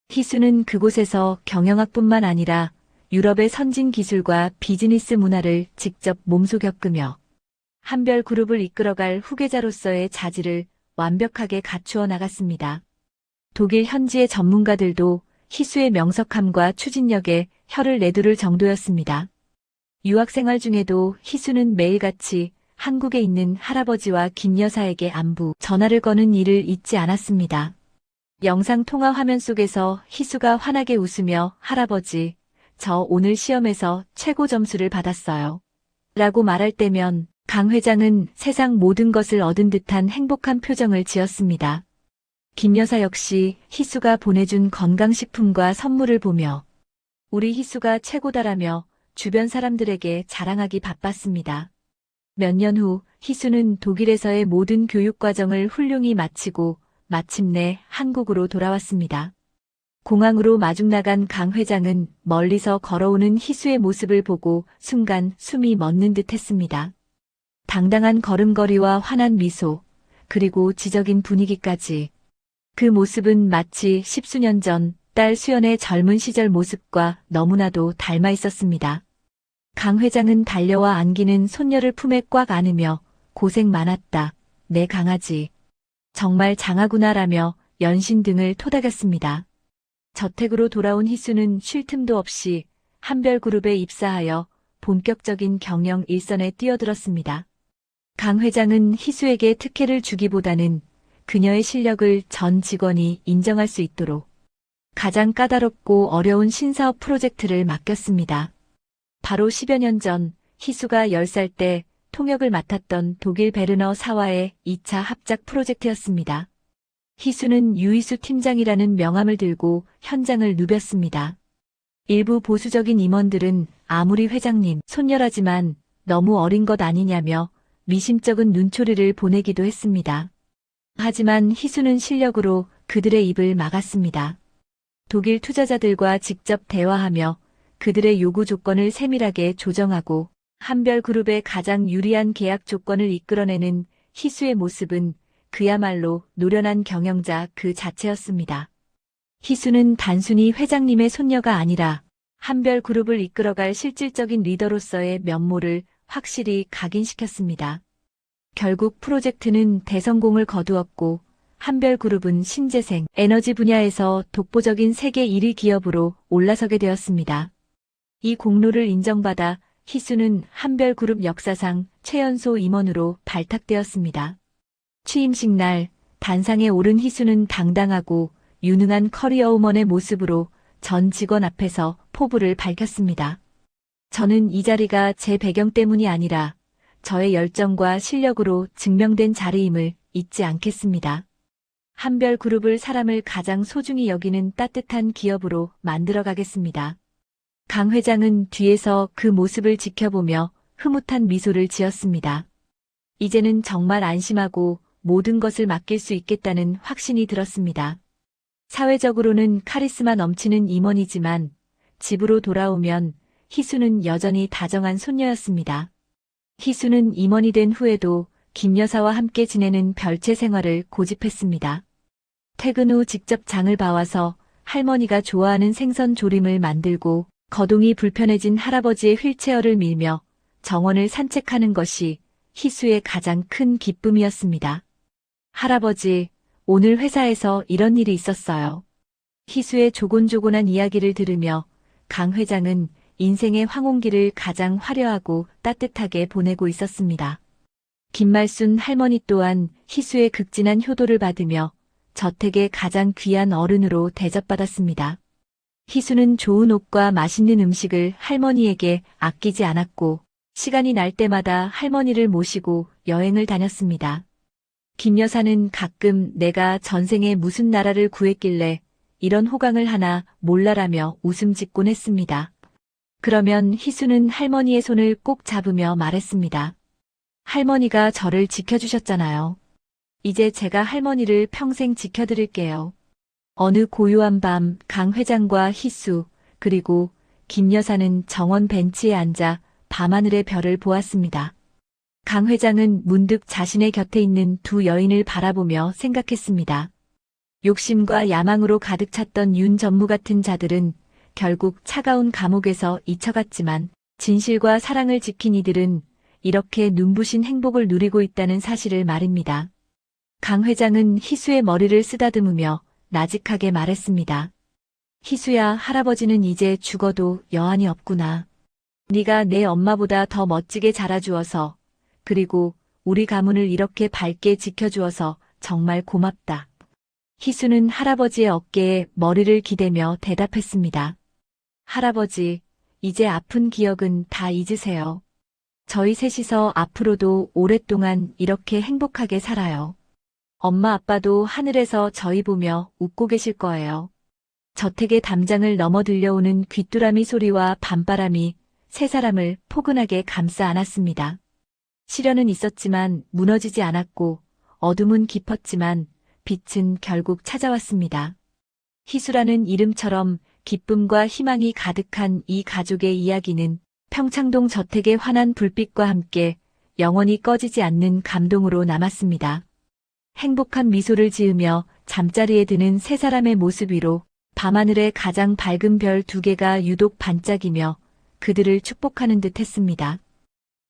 희수는 그곳에서 경영학뿐만 아니라 유럽의 선진 기술과 비즈니스 문화를 직접 몸소 겪으며 한별그룹을 이끌어갈 후계자로서의 자질을 완벽하게 갖추어 나갔습니다. 독일 현지의 전문가들도 희수의 명석함과 추진력에 혀를 내두를 정도였습니다. 유학생활 중에도 희수는 매일같이 한국에 있는 할아버지와 김 여사에게 안부 전화를 거는 일을 잊지 않았습니다. 영상 통화 화면 속에서 희수가 환하게 웃으며 할아버지, 저 오늘 시험에서 최고 점수를 받았어요. 라고 말할 때면 강 회장은 세상 모든 것을 얻은 듯한 행복한 표정을 지었습니다. 김 여사 역시 희수가 보내준 건강식품과 선물을 보며 우리 희수가 최고다라며 주변 사람들에게 자랑하기 바빴습니다. 몇 년 후 희수는 독일에서의 모든 교육과정을 훌륭히 마치고 마침내 한국으로 돌아왔습니다. 공항으로 마중 나간 강 회장은 멀리서 걸어오는 희수의 모습을 보고 순간 숨이 멎는 듯 했습니다. 당당한 걸음걸이와 환한 미소, 그리고 지적인 분위기까지. 그 모습은 마치 10수년 전 딸 수연의 젊은 시절 모습과 너무나도 닮아 있었습니다. 강 회장은 달려와 안기는 손녀를 품에 꽉 안으며 고생 많았다, 내 강아지. 정말 장하구나라며 연신 등을 토닥였습니다. 저택으로 돌아온 희수는 쉴 틈도 없이 한별그룹에 입사하여 본격적인 경영 일선에 뛰어들었습니다. 강 회장은 희수에게 특혜를 주기보다는 그녀의 실력을 전 직원이 인정할 수 있도록 가장 까다롭고 어려운 신사업 프로젝트를 맡겼습니다. 바로 10여 년 전 희수가 10살 때 통역을 맡았던 독일 베르너 사와의 2차 합작 프로젝트였습니다. 희수는 유희수 팀장이라는 명함을 들고 현장을 누볐습니다. 일부 보수적인 임원들은 아무리 회장님 손녀라지만 너무 어린 것 아니냐며 미심쩍은 눈초리를 보내기도 했습니다. 하지만 희수는 실력으로 그들의 입을 막았습니다. 독일 투자자들과 직접 대화하며 그들의 요구 조건을 세밀하게 조정하고 한별그룹의 가장 유리한 계약 조건을 이끌어내는 희수의 모습은 그야말로 노련한 경영자 그 자체였습니다. 희수는 단순히 회장님의 손녀가 아니라 한별그룹을 이끌어갈 실질적인 리더로서의 면모를 확실히 각인시켰습니다. 결국 프로젝트는 대성공을 거두었고 한별그룹은 신재생 에너지 분야에서 독보적인 세계 1위 기업으로 올라서게 되었습니다. 이 공로를 인정받아 희수는 한별그룹 역사상 최연소 임원으로 발탁되었습니다. 취임식 날 단상에 오른 희수는 당당하고 유능한 커리어우먼의 모습으로 전 직원 앞에서 포부를 밝혔습니다. 저는 이 자리가 제 배경 때문이 아니라 저의 열정과 실력으로 증명된 자리임을 잊지 않겠습니다. 한별그룹을 사람을 가장 소중히 여기는 따뜻한 기업으로 만들어가겠습니다. 강 회장은 뒤에서 그 모습을 지켜보며 흐뭇한 미소를 지었습니다. 이제는 정말 안심하고 모든 것을 맡길 수 있겠다는 확신이 들었습니다. 사회적으로는 카리스마 넘치는 임원이지만 집으로 돌아오면 희수는 여전히 다정한 손녀였습니다. 희수는 임원이 된 후에도 김 여사와 함께 지내는 별채 생활을 고집했습니다. 퇴근 후 직접 장을 봐와서 할머니가 좋아하는 생선 조림을 만들고 거동이 불편해진 할아버지의 휠체어를 밀며 정원을 산책하는 것이 희수의 가장 큰 기쁨이었습니다. 할아버지, 오늘 회사에서 이런 일이 있었어요. 희수의 조곤조곤한 이야기를 들으며 강 회장은 인생의 황혼기를 가장 화려하고 따뜻하게 보내고 있었습니다. 김말순 할머니 또한 희수의 극진한 효도를 받으며 저택의 가장 귀한 어른으로 대접받았습니다. 희수는 좋은 옷과 맛있는 음식을 할머니에게 아끼지 않았고 시간이 날 때마다 할머니를 모시고 여행을 다녔습니다. 김 여사는 가끔 내가 전생에 무슨 나라를 구했길래 이런 호강을 하나 몰라라며 웃음 짓곤 했습니다. 그러면 희수는 할머니의 손을 꼭 잡으며 말했습니다. 할머니가 저를 지켜주셨잖아요. 이제 제가 할머니를 평생 지켜드릴게요. 어느 고요한 밤 강 회장과 희수 그리고 김 여사는 정원 벤치에 앉아 밤하늘의 별을 보았습니다. 강 회장은 문득 자신의 곁에 있는 두 여인을 바라보며 생각했습니다. 욕심과 야망으로 가득 찼던 윤 전무 같은 자들은 결국 차가운 감옥에서 잊혀갔지만 진실과 사랑을 지킨 이들은 이렇게 눈부신 행복을 누리고 있다는 사실을 말입니다. 강 회장은 희수의 머리를 쓰다듬으며 나직하게 말했습니다. 희수야, 할아버지는 이제 죽어도 여한이 없구나. 네가 내 엄마보다 더 멋지게 자라주어서, 그리고 우리 가문을 이렇게 밝게 지켜주어서 정말 고맙다. 희수는 할아버지의 어깨에 머리를 기대며 대답했습니다. 할아버지, 이제 아픈 기억은 다 잊으세요. 저희 셋이서 앞으로도 오랫동안 이렇게 행복하게 살아요. 엄마 아빠도 하늘에서 저희 보며 웃고 계실 거예요. 저택의 담장을 넘어 들려오는 귀뚜라미 소리와 밤바람이 세 사람을 포근하게 감싸 안았습니다. 시련은 있었지만 무너지지 않았고 어둠은 깊었지만 빛은 결국 찾아왔습니다. 희수라는 이름처럼 기쁨과 희망이 가득한 이 가족의 이야기는 평창동 저택의 환한 불빛과 함께 영원히 꺼지지 않는 감동으로 남았습니다. 행복한 미소를 지으며 잠자리에 드는 세 사람의 모습 위로 밤하늘의 가장 밝은 별 2개가 유독 반짝이며 그들을 축복하는 듯 했습니다.